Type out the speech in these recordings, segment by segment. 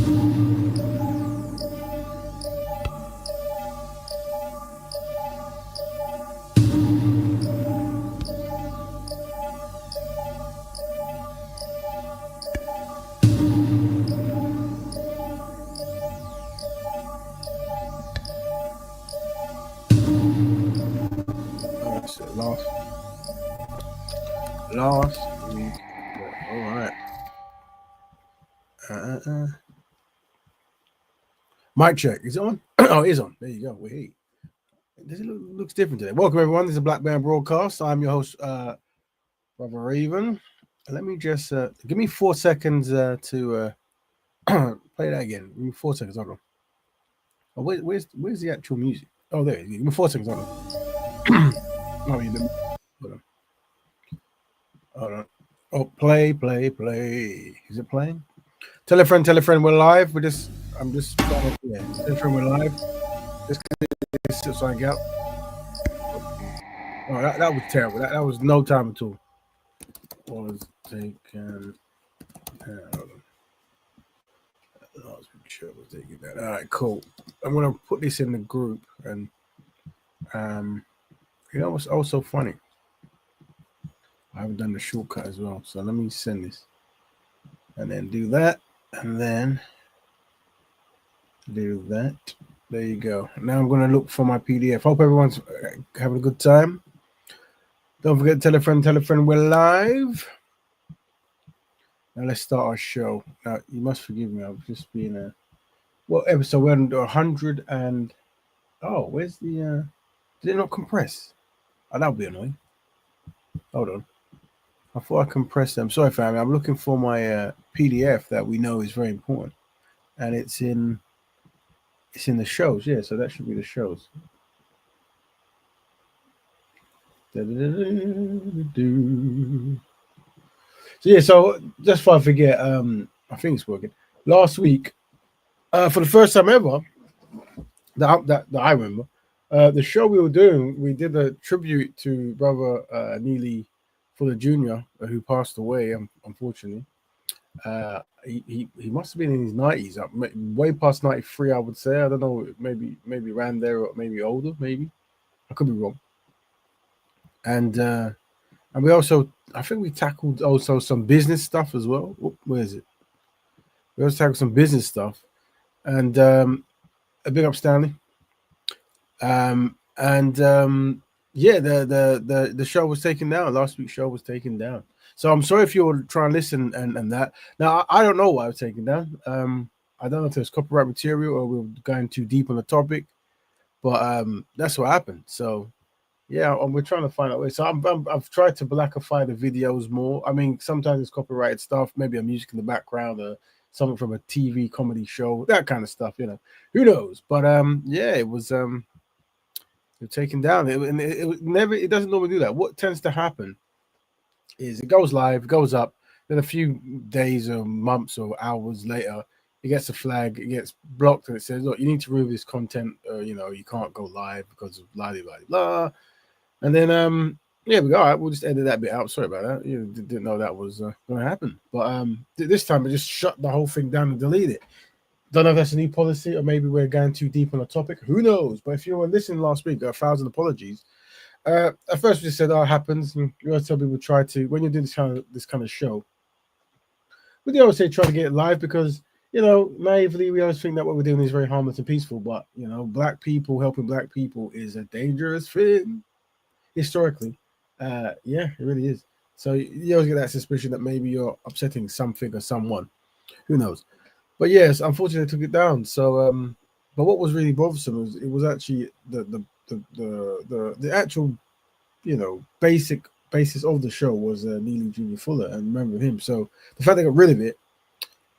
Last week. All right. Mic check. Is it on? Oh, it is on. There you go. Wait. This looks different today. Welcome, everyone. This is a Betterment Broadcast. I'm your host, Brother Raven. Let me just give me 4 seconds to play that again. Give me 4 seconds. Hold on. Oh, where's the actual music? Oh, there. Give me 4 seconds. Hold on. Hold on. Hold on. Oh, play. Is it playing? Tell a friend, we're live. I'm just tell a friend we're live. Just sign out. Oh, that was terrible. That was no time at all. Was taken. Last picture was taken down. All right, cool. I'm gonna put this in the group, and what's also funny? I haven't done the shortcut as well, so let me send this, and then do that, and then do that. There you go. Now I'm gonna look for my PDF. Hope everyone's having a good time. Don't forget to tell a friend we're live. Now let's start our show. Now you must forgive me. I've just been what episode? We're on 100 and where's the did it not compress? Oh, that would be annoying. Hold on. I thought I compressed them. Sorry, family. I'm looking for my PDF that we know is very important, and it's in the shows. Yeah, so that should be the shows. So yeah, so just before I forget, I think it's working. Last week, for the first time ever, that I remember, the show we were doing, we did a tribute to Brother Neely Fuller Jr, who passed away, unfortunately. He must have been in his 90s, way past 93, I would say. I don't know, maybe around there, or maybe older, maybe. I could be wrong. And we also, I think we tackled also some business stuff as well. Where is it? We also tackled some business stuff, and a big up Stanley. Yeah, the show was taken down. Last week's show was taken down. So I'm sorry if you were trying to listen and that. Now I don't know why it was taken down. I don't know if there's copyright material or we're going too deep on the topic, but that's what happened. So yeah, we're trying to find out ways. So I've tried to blackify the videos more. I mean, sometimes it's copyrighted stuff, maybe a music in the background or something from a TV comedy show, that kind of stuff. Who knows? But yeah, it was taken down. It doesn't normally do that. What tends to happen is it goes live, goes up, then a few days or months or hours later, it gets a flag, it gets blocked, and it says, look, you need to remove this content, you can't go live because of blah, blah, blah. And then, yeah, we go, all right, we'll just edit that bit out. Sorry about that. You didn't know that was going to happen. But this time, it just shut the whole thing down and delete it. Don't know if that's a new policy or maybe we're going too deep on the topic. Who knows? But if you were listening last week, 1,000 apologies. At first, we just said, it happens. And you always tell people try to, when you're doing this kind of show, we always say try to get it live because, naively, we always think that what we're doing is very harmless and peaceful. But, black people helping black people is a dangerous thing. Historically, yeah, it really is. So you always get that suspicion that maybe you're upsetting something or someone. Who knows? But yes, unfortunately, they took it down. So, but what was really bothersome was it was actually the actual, basis of the show was Neely Jr Fuller, and remember him. So the fact they got rid of it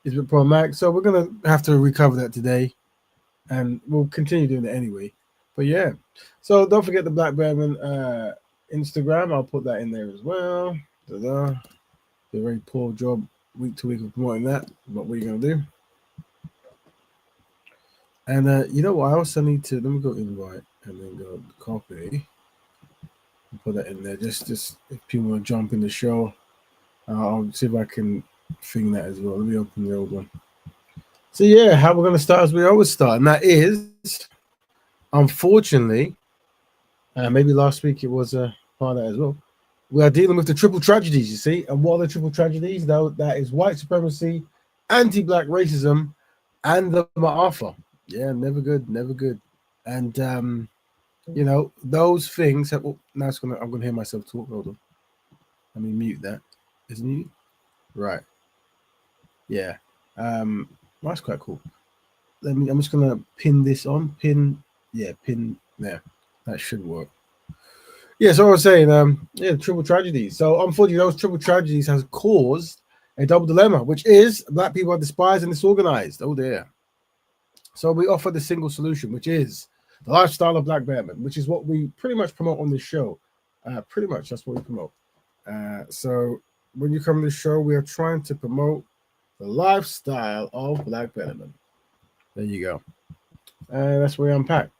is a bit problematic. So we're gonna have to recover that today, and we'll continue doing it anyway. But yeah, so don't forget the Black Bearman Instagram. I'll put that in there as well. Did a very poor job week to week of promoting that. But what are you gonna do? And you know what? I also need to let me go invite and then go copy and put that in there. Just if people want to jump in the show, I'll see if I can thing that as well. Let me open the old one. So yeah, how we're gonna start as we always start, and that is, unfortunately, maybe last week it was part of that as well. We are dealing with the triple tragedies, you see, and what are the triple tragedies? That is white supremacy, anti-black racism, and the Ma'afa. Yeah, never good, never good. And those things have. Oh, now I'm gonna hear myself talk. Hold on, let me mute that. Is it muted? Right. Yeah. That's quite cool. I'm just gonna pin this on. Pin there. That should work. Yeah, so I was saying, triple tragedies. So unfortunately, those triple tragedies has caused a double dilemma, which is black people are despised and disorganized. Oh dear. So we offer the single solution, which is the lifestyle of black Betterment, which is what we pretty much promote on this show. Pretty much that's what we promote. So when you come to the show, we are trying to promote the lifestyle of black Betterment. There you go. That's where we unpack.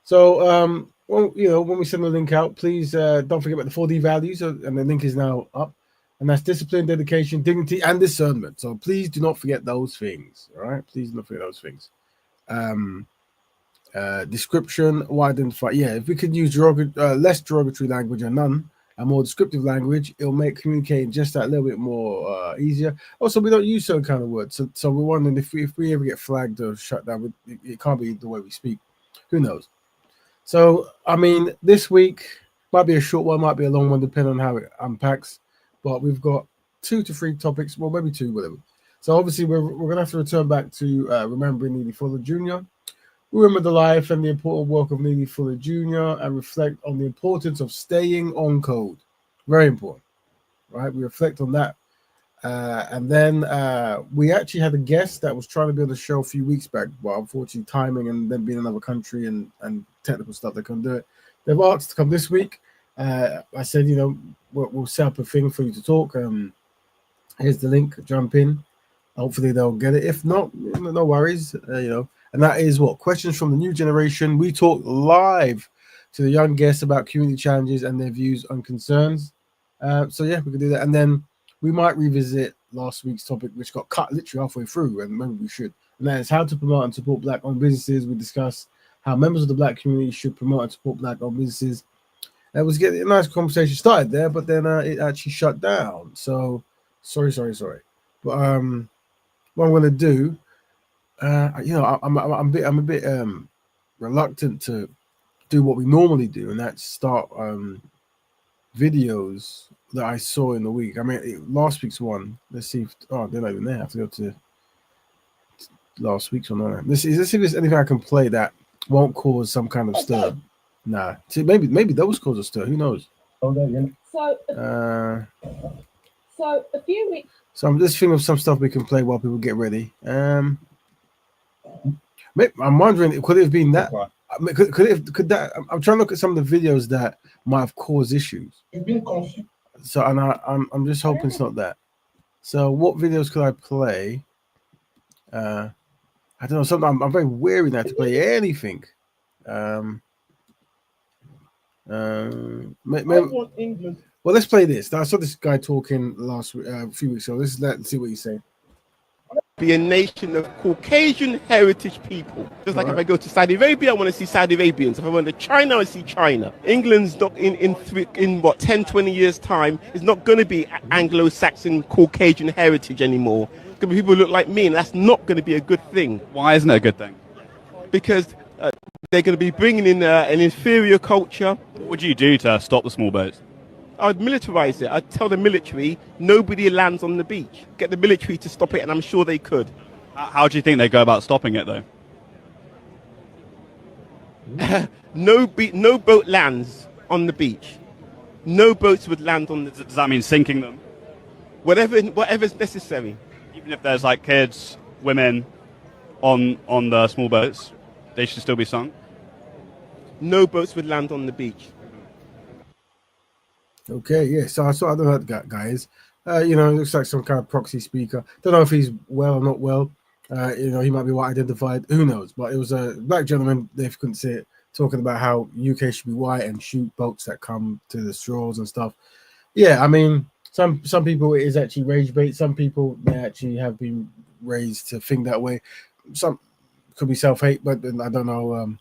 So, when we send the link out, please don't forget about the 4D values, and the link is now up. And that's discipline, dedication, dignity, and discernment. So please do not forget those things. All right, please do not forget those things. Description, or identify. Yeah, if we could use less derogatory language and none, and more descriptive language, it'll make communicating just that little bit more easier. Also, we don't use certain kind of words, so we're wondering if we ever get flagged or shut down, it can't be the way we speak. Who knows? So, I mean, this week might be a short one, might be a long one, depending on how it unpacks. But we've got 2 to 3 topics, well, maybe 2, whatever. So, obviously, we're going to have to return back to remembering Neely Fuller Jr. Remember the life and the important work of Neely Fuller Jr. and reflect on the importance of staying on code. Very important, right? We reflect on that. And then we actually had a guest that was trying to be on the show a few weeks back, but unfortunately timing and then being in another country and technical stuff, they couldn't do it. They've asked to come this week. I said, we'll set up a thing for you to talk. Here's the link, jump in. Hopefully they'll get it. If not, no worries, And that is what? Questions from the new generation. We talk live to the young guests about community challenges and their views and concerns. So yeah, we can do that. And then we might revisit last week's topic, which got cut literally halfway through, and maybe we should. And that is how to promote and support black-owned businesses. We discuss how members of the black community should promote and support black-owned businesses. It was getting a nice conversation started there, but then it actually shut down. So sorry. But what I'm going to do, I'm a bit reluctant to do what we normally do, and that's start videos that I saw in the week. I mean, last week's one. Let's see if they're not even there. I have to go to last week's one. Let's see if there's anything I can play that won't cause some kind of stir. Nah. See, maybe those cause a stir. Who knows? So a few weeks. So I'm just thinking of some stuff we can play while people get ready. I'm wondering, could it have been that? Could that? I'm trying to look at some of the videos that might have caused issues. So, and I'm just hoping it's not that. So, what videos could I play? I don't know. Sometimes I'm very wary now to play anything. Well, let's play this. I saw this guy talking last week, a few weeks ago. Let's see what he's saying. Be a nation of Caucasian heritage people. Just like if I go to Saudi Arabia, I want to see Saudi Arabians. If I went to China, I see China. England's not in 10, 20 years' time is not going to be Anglo-Saxon Caucasian heritage anymore. It's going to be people who look like me, and that's not going to be a good thing. Why isn't it a good thing? Because they're going to be bringing in an inferior culture. What would you do to stop the small boats? I'd militarize it. I'd tell the military nobody lands on the beach. Get the military to stop it, and I'm sure they could. How do you think they go about stopping it, though? No boat lands on the beach. No boats would land on the... Does that mean sinking them? Whatever's necessary. Even if there's like kids, women on the small boats, they should still be sunk? No boats would land on the beach. Okay, yeah. So I don't know what that guy is. It looks like some kind of proxy speaker. Don't know if he's well or not well. He might be white identified. Who knows? But it was a black gentleman, if you couldn't see it, talking about how UK should be white and shoot boats that come to the shores and stuff. Yeah, I mean, some people it is actually rage bait. Some people they actually have been raised to think that way. Some could be self-hate, but I don't know.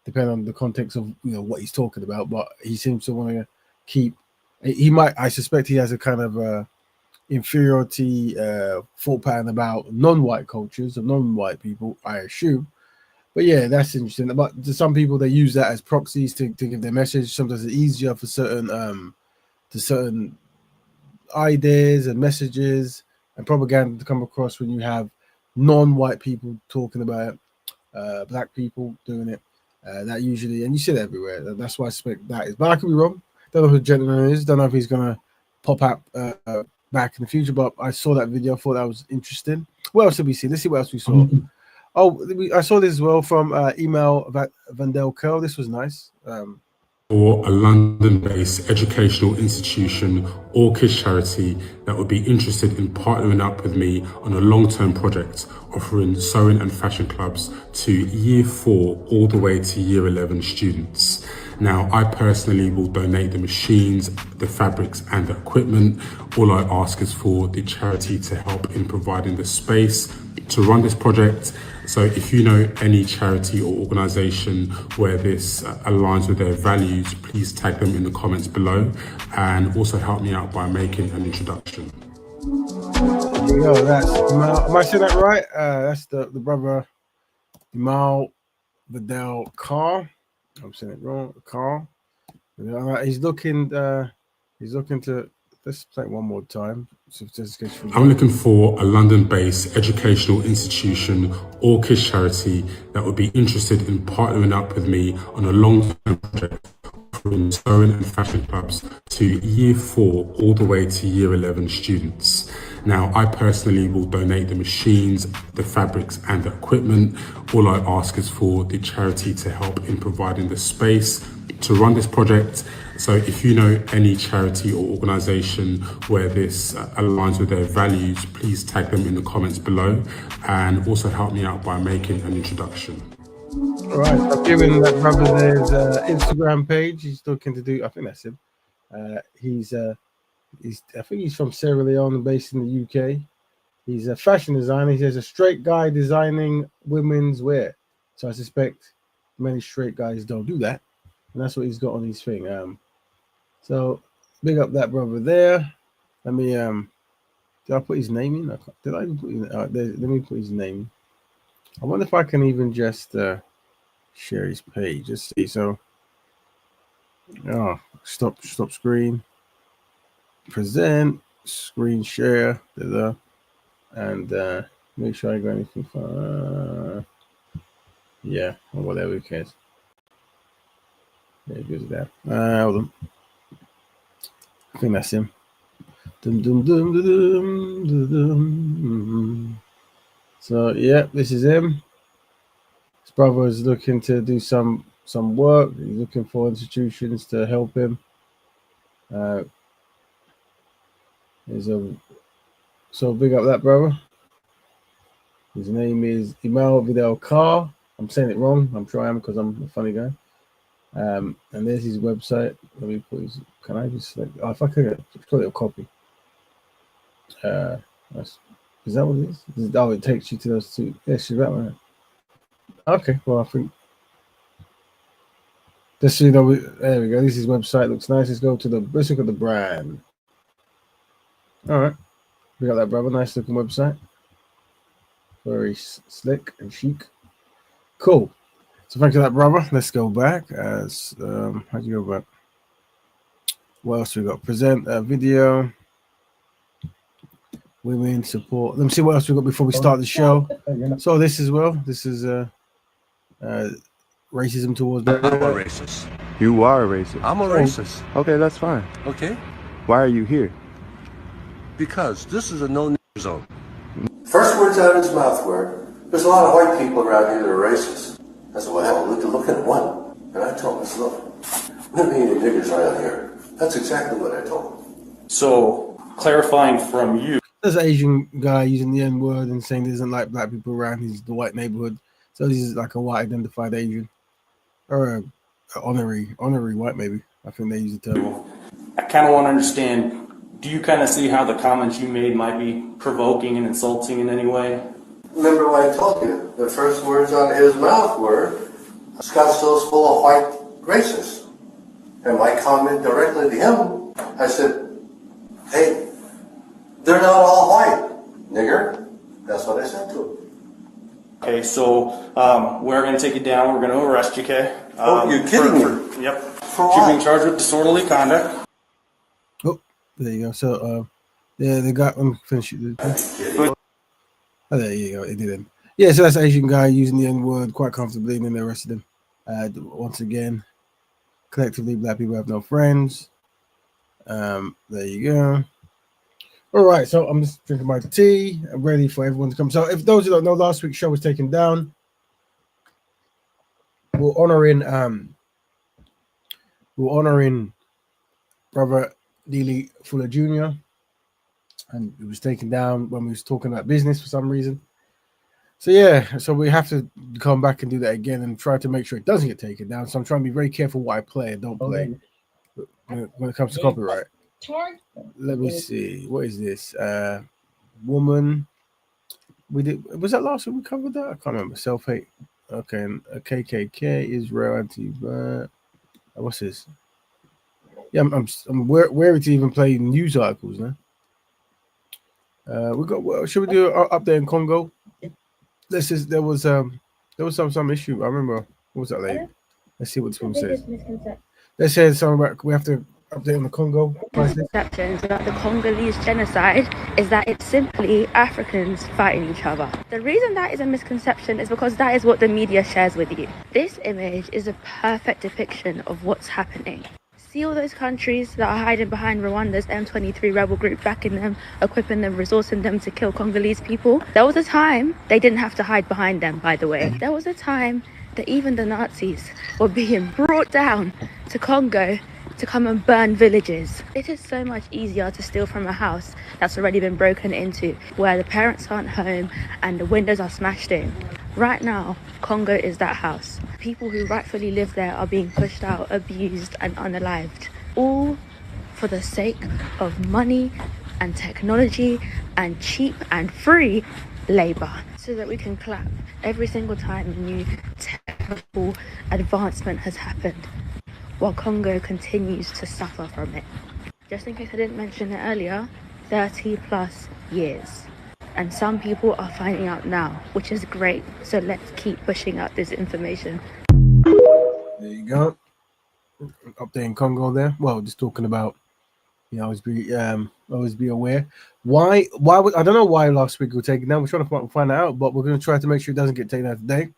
Depending on the context of what he's talking about, but he seems to want to keep. He might. I suspect he has a kind of inferiority thought pattern about non-white cultures or non-white people. I assume. But yeah, that's interesting. But to some people, they use that as proxies to give their message. Sometimes it's easier for certain ideas and messages and propaganda to come across when you have non-white people talking about it, black people doing it. That usually, and you see it everywhere. That's why I suspect that is. But I could be wrong. Don't know who the gentleman is. Don't know if he's gonna pop up back in the future. But I saw that video. Thought that was interesting. What else did we see? Let's see what else we saw. Oh, I saw this as well from Email Vandel Curl. This was nice. Or a London-based educational institution or kids charity that would be interested in partnering up with me on a long-term project offering sewing and fashion clubs to year 4 all the way to year 11 students. Now, I personally will donate the machines, the fabrics and the equipment. All I ask is for the charity to help in providing the space to run this project. So if you know any charity or organisation where this aligns with their values, please tag them in the comments below and also help me out by making an introduction. There you go. That's am I saying that right? That's the brother Jamal Vidal Carr. I'm saying it wrong. Carr. He's looking to. Let's play it one more time. I'm looking for a London-based educational institution or kids charity that would be interested in partnering up with me on a long-term project offering sewing and fashion clubs to year 4 all the way to year 11 students. Now, I personally will donate the machines, the fabrics and the equipment. All I ask is for the charity to help in providing the space to run this project. So if you know any charity or organisation where this aligns with their values, please tag them in the comments below and also help me out by making an introduction. All right, I've given that brother his Instagram page. He's looking to do, I think that's him. I think he's from Sierra Leone, based in the UK. He's a fashion designer. He says a straight guy designing women's wear. So I suspect many straight guys don't do that. And that's what he's got on his thing. So big up that brother there. Let me did I put his name in? Did I even put his let me put his name. I wonder if I can even just share his page. Let's see. So stop screen. Present, screen share, and make sure I got anything for yeah, or whatever it cares. There goes that. Hold on. I think that's him. So yeah, this is him. His brother is looking to do some work. He's looking for institutions to help him. So big up that brother. His name is Imal Vidal Carr. I'm saying it wrong. I'm sure I am because I'm a funny guy. And there's his website. Let me put his. Can I just select? Oh, if I could put it a copy. Is that what it is? Oh, it takes you to those two. Yeah, she's that one. Okay, well I think. Just so you know, there we go. This is his website. Looks nice. Let's look at the brand. All right, we got that brother. Nice looking website. Very slick and chic. Cool. So thanks to that brother. Let's go back. As how'd you go back? What else we got? Present a video. Women support. Let me see what else we got before we start the show. So this as well. This is racism towards. I'm a racist. You are a racist. I'm a racist. Okay, that's fine. Okay? Why are you here? Because this is a no-nigger zone. First words out of his mouth were, there's a lot of white people around here that are racist. I said, well, look at one. And I told him, look, we don't need any niggers around here. That's exactly what I told him. So, clarifying from you. There's an Asian guy using the N-word and saying he doesn't like black people around the white neighborhood. So he's like a white identified Asian. Or a honorary white, maybe. I think they use the term. I kind of want to understand Do you kind of see how the comments you made might be provoking and insulting in any way? Remember what I told you? The first words on his mouth were, Scottsdale's full of white racists. And my comment directly to him, I said, hey, they're not all white, nigger. That's what I said to him. Okay, so we're going to take you down. We're going to arrest you, okay? Oh, you're kidding me. Yep. For You're being what? charged with disorderly conduct. Oh, there you go. So, yeah, the guy. Let me finish it. Oh, there you go. It didn't. Yeah, so that's an Asian guy using the N-word quite comfortably, and then they arrested him. Once again, collectively, black people have no friends. There you go. All right, so I'm just drinking my tea. I'm ready for everyone to come. So, if those who don't know, last week's show was taken down. We're honoring brother Neely Fuller Jr. And it was taken down when we was talking about business for some reason. So yeah, so we have to come back and do that again and try to make sure it doesn't get taken down. So I'm trying to be very careful what I play and don't play when it comes to copyright. Let me see. What is this? Woman. We did. Was that last week we covered that? I can't remember. Self-hate. Okay. KKK, Israel, what's this? Yeah, I'm wary to even play news articles now. We got. Should we do an update in Congo? This is there was some issue. I remember. What was that lady? Let's see what this one says. They said something about we have to update on the Congo. Misconceptions about the Congolese genocide is that it's simply Africans fighting each other. The reason that is a misconception is because that is what the media shares with you. This image is a perfect depiction of what's happening. See all those countries that are hiding behind Rwanda's M23 rebel group, backing them, equipping them, resourcing them to kill Congolese people? There was a time they didn't have to hide behind them, by the way. There was a time that even the Nazis were being brought down to Congo to come and burn villages. It is so much easier to steal from a house that's already been broken into, where the parents aren't home and the windows are smashed in. Right now, Congo is that house. People who rightfully live there are being pushed out, abused and unalived, all for the sake of money and technology and cheap and free labor, so that we can clap every single time a new technical advancement has happened, while Congo continues to suffer from it. Just in case I didn't mention it earlier, 30 plus years. And some people are finding out now, which is great. So let's keep pushing out this information. There you go. Update in Congo there. Well, just talking about, always be aware. Why would I don't know why last week we were taken down. We're trying to find out, but we're going to try to make sure it doesn't get taken down today.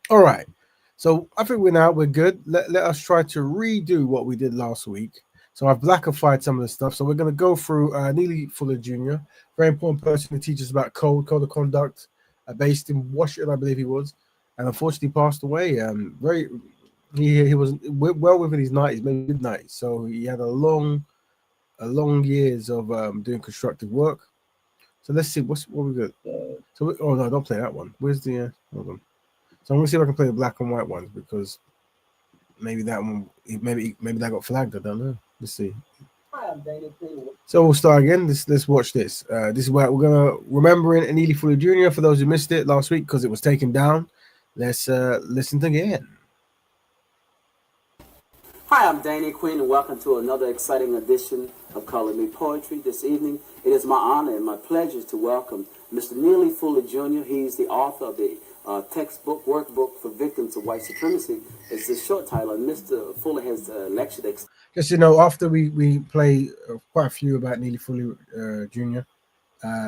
All right. So I think we're good. Let us try to redo what we did last week. So I've blackified some of the stuff. So we're going to go through Neely Fuller Jr., very important person who teaches about code of conduct, based in Washington, I believe he was, and unfortunately passed away. He was well within his 90s, maybe mid-90s. So he had a long years of doing constructive work. So let's see what we got. Oh no, don't play that one. Where's the hold on. So I'm gonna see if I can play the black and white ones, because maybe that one, maybe that got flagged. I don't know. Let's see. So we'll start again. Let's watch this. This is where we're gonna remembering Neely Fuller Jr. for those who missed it last week because it was taken down. Let's listen again. Hi, I'm Danny Quinn, and welcome to another exciting edition of Color Me Poetry. This evening, it is my honor and my pleasure to welcome Mr. Neely Fuller Jr. He's the author of the workbook for victims of white supremacy. It's the short title, and Mr. Fuller has lectured. Just after we play quite a few about Neely Fuller Jr.,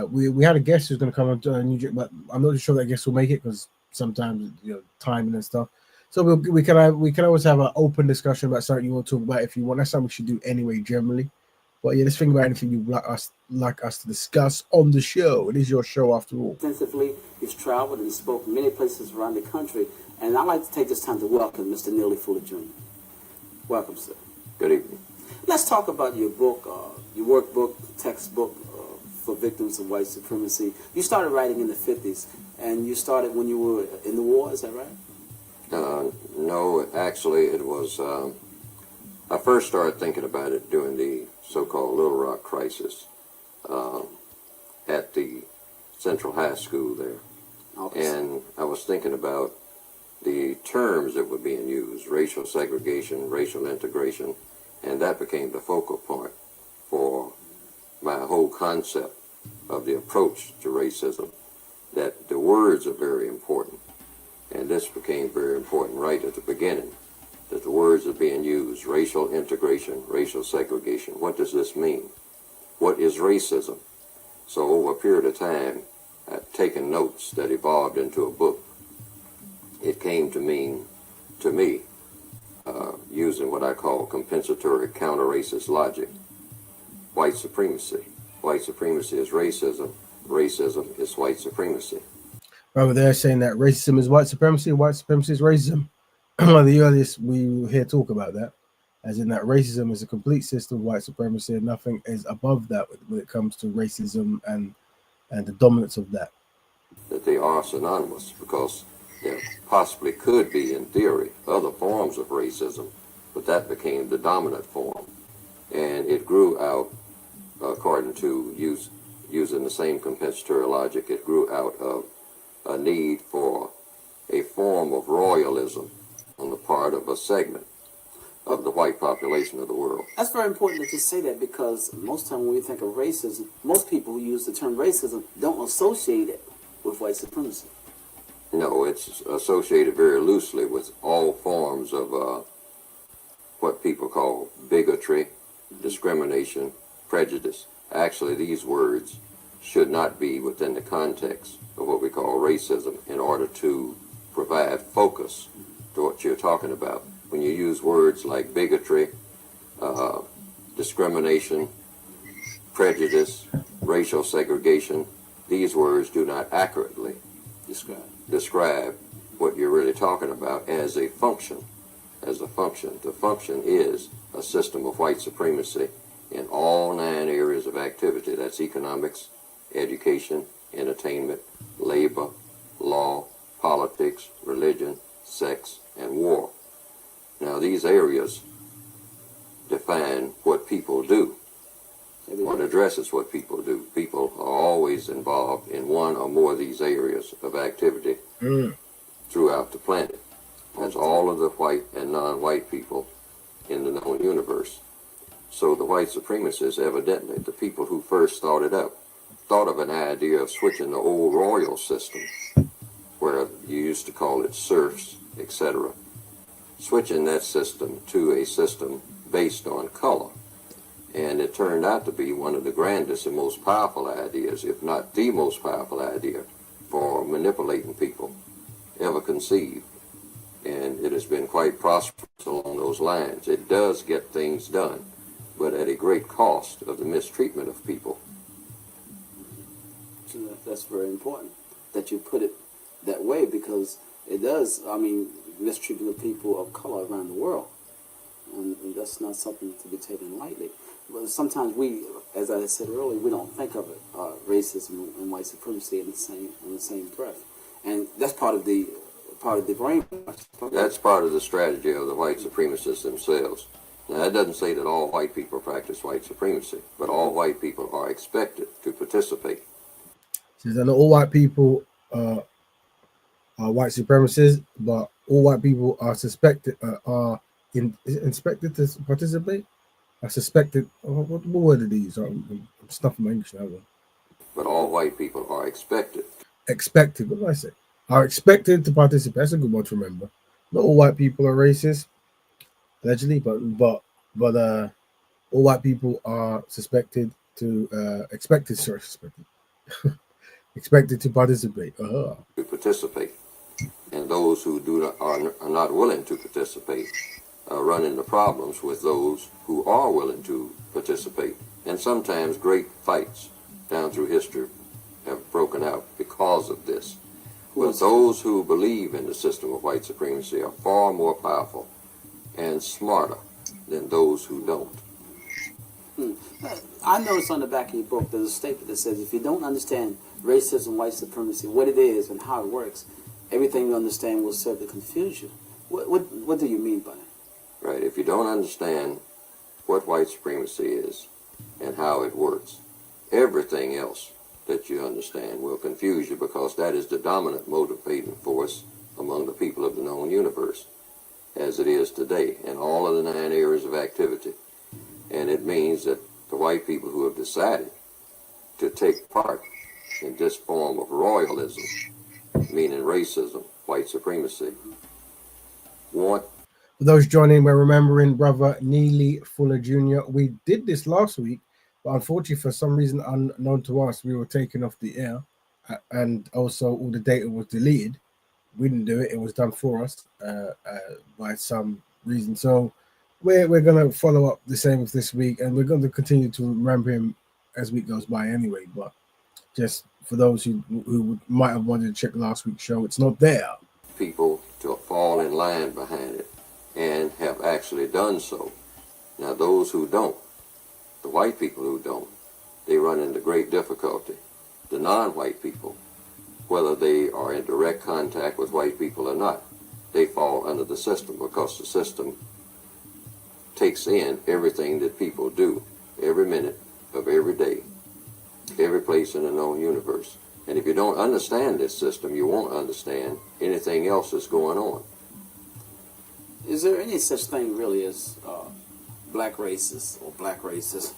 we had a guest who's going to come on New York, but I'm not sure that guest will make it because sometimes timing and stuff. So we can always have an open discussion about something you want to talk about if you want. That's something we should do anyway, generally. But yeah, let's think about anything you'd like us to discuss on the show. It is your show after all. Extensively, he's traveled and spoken many places around the country, and I'd like to take this time to welcome Mr. Neely Fuller Jr. Welcome, sir. Good evening. Let's talk about your book, your workbook, textbook for victims of white supremacy. You started writing in the 50s, and you started when you were in the war, is that right? No, actually, it was. I first started thinking about it during the so-called Little Rock crisis at the Central High School there. Okay. And I was thinking about the terms that were being used, racial segregation, racial integration, and that became the focal point for my whole concept of the approach to racism, that the words are very important. And this became very important right at the beginning, that the words are being used, racial integration, racial segregation. What does this mean? What is racism? So over a period of time, I've taken notes that evolved into a book. It came to mean, to me, using what I call compensatory counter-racist logic, white supremacy. White supremacy is racism. Racism is white supremacy. Over there saying that racism is white supremacy is racism. One of the earliest we hear talk about that, as in that racism is a complete system of white supremacy and nothing is above that when it comes to racism and the dominance of that. That they are synonymous, because there possibly could be, in theory, other forms of racism, but that became the dominant form. And it grew out, according to using the same compensatory logic, it grew out of a need for a form of royalism on the part of a segment of the white population of the world. That's very important that you say that, because most time when we think of racism, most people who use the term racism don't associate it with white supremacy. No, it's associated very loosely with all forms of what people call bigotry, discrimination, prejudice. Actually, these words should not be within the context of what we call racism in order to provide focus to what you're talking about. When you use words like bigotry, discrimination, prejudice, racial segregation, these words do not accurately describe what you're really talking about as a function. As a function. The function is a system of white supremacy in all 9 areas of activity. That's economics, education, entertainment, labor, law, politics, religion, sex, and war. Now, these areas define what people do. What addresses what people do. People are always involved in one or more of these areas of activity throughout the planet. That's all of the white and non-white people in the known universe. So the white supremacists, evidently, the people who first started up, thought of an idea of switching the old royal system, where you used to call it serfs, etc., switching that system to a system based on color. And it turned out to be one of the grandest and most powerful ideas, if not the most powerful idea, for manipulating people ever conceived. And it has been quite prosperous along those lines. It does get things done, but at a great cost of the mistreatment of people. So that's very important that you put it that way, because it does, mistreatment of people of color around the world. And that's not something to be taken lightly. But sometimes we, as I said earlier, we don't think of it, racism and white supremacy in the same breath. And that's part of the brainwash. That's part of the strategy of the white supremacists themselves. Now, that doesn't say that all white people practice white supremacy, but all white people are expected to participate. Says that not all white people are white supremacists, but all white people are suspected inspected to participate. I suspected. What word are these? I'm stuffing my English now. But all white people are expected. Expected. What did I say? Are expected to participate. That's a good one to remember. Not all white people are racist, allegedly, but all white people are expected to participate. To participate, and those who are not willing to participate run into problems with those who are willing to participate, and sometimes great fights down through history have broken out because of this. But those who believe in the system of white supremacy are far more powerful and smarter than those who don't. I noticed on the back of your book there's a statement that says if you don't understand racism, white supremacy, what it is and how it works, everything you understand will serve to confuse you. What do you mean by that? Right. If you don't understand what white supremacy is and how it works. Everything else that you understand will confuse you, because that is the dominant motivating force among the people of the known universe, as it is today in all of the 9 areas of activity. And it means that the white people who have decided to take part in this form of royalism, meaning racism, white supremacy, want... For those joining, we're remembering brother Neely Fuller Jr. We did this last week, but unfortunately, for some reason unknown to us, we were taken off the air, and also all the data was deleted. We didn't do it; it was done for us by some reason. So we're gonna follow up the same as this week, and we're going to continue to remember him as week goes by anyway. But just for those who might have wanted to check last week's show, it's not there. People to fall in line behind it, and have actually done so. Now those who don't, the white people who don't, they run into great difficulty. The non-white people, whether they are in direct contact with white people or not, they fall under the system, because the system takes in everything that people do every minute of every day, every place in the known universe. And if you don't understand this system, you won't understand anything else that's going on. Is there any such thing really as black racist or black racist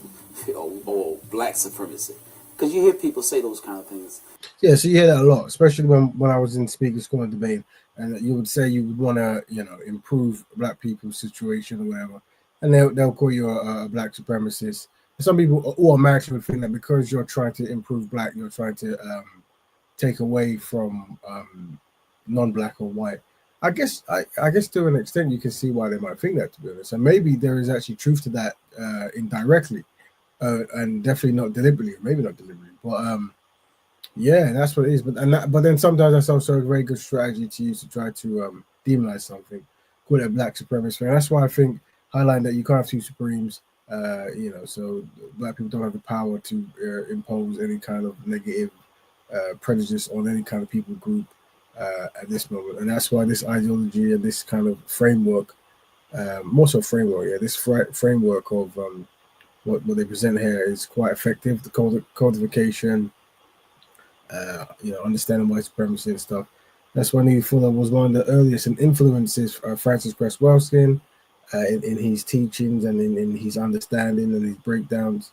or black supremacy? Because you hear people say those kind of things. Yeah, so you hear that a lot, especially when I was in speaker school and debate, and you would say you would want to, improve black people's situation or whatever, and they'll call you a black supremacist. Some people automatically would think that because you're trying to improve black, you're trying to take away from non-black or white. I guess to an extent you can see why they might think that, to be honest. And maybe there is actually truth to that indirectly, and definitely not deliberately, maybe not deliberately. But yeah, that's what it is. But then sometimes that's also a very good strategy to use to try to demonize something, call it a black supremacist. And that's why I think highlighting that you can't have two supremes. So black people don't have the power to impose any kind of negative prejudice on any kind of people group at this moment, and that's why this ideology and this kind of framework, this framework of what they present here is quite effective. The codification, understanding white supremacy and stuff. That's why Neely Fuller was one of the earliest and influences Francis Cress Welsing in his teachings and in his understanding and his breakdowns.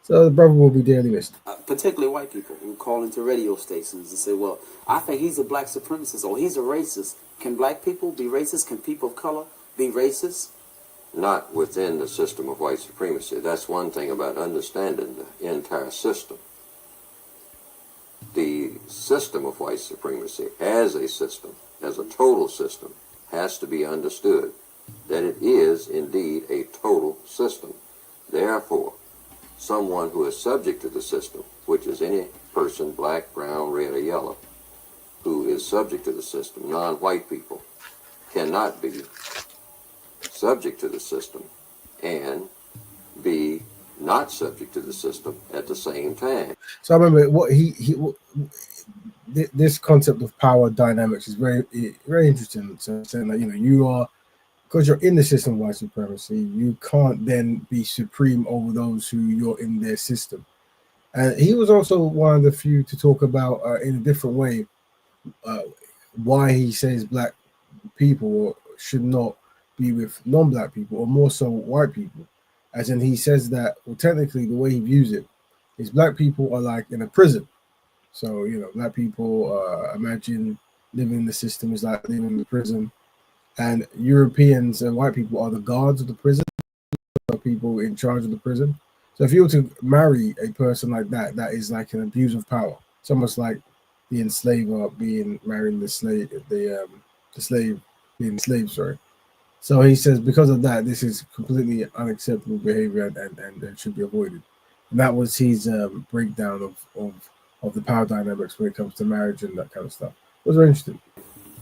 So the brother will be dearly missed. Particularly white people who call into radio stations and say, well, I think he's a black supremacist or he's a racist. Can black people be racist? Can people of color be racist? Not within the system of white supremacy. That's one thing about understanding the entire system. The system of white supremacy as a system, as a total system, has to be understood that it is indeed a total system. Therefore, someone who is subject to the system, which is any person, black, brown, red, or yellow, who is subject to the system, non-white people, cannot be subject to the system and be not subject to the system at the same time. So I remember what this concept of power dynamics is very, very interesting. So saying that you are, because you're in the system of white supremacy, you can't then be supreme over those who you're in their system. And he was also one of the few to talk about in a different way why he says black people should not be with non-black people, or more so white people. As in, he says that, well, technically the way he views it is black people are like in a prison. So, black people, imagine living in the system is like living in the prison. And Europeans and white people are the guards of the prison, people in charge of the prison. So if you were to marry a person like that, that is like an abuse of power. It's almost like the enslaver marrying the slave, the slave being the slave. Sorry. So he says because of that, this is completely unacceptable behavior and should be avoided. And that was his breakdown of the power dynamics when it comes to marriage and that kind of stuff. It was very interesting.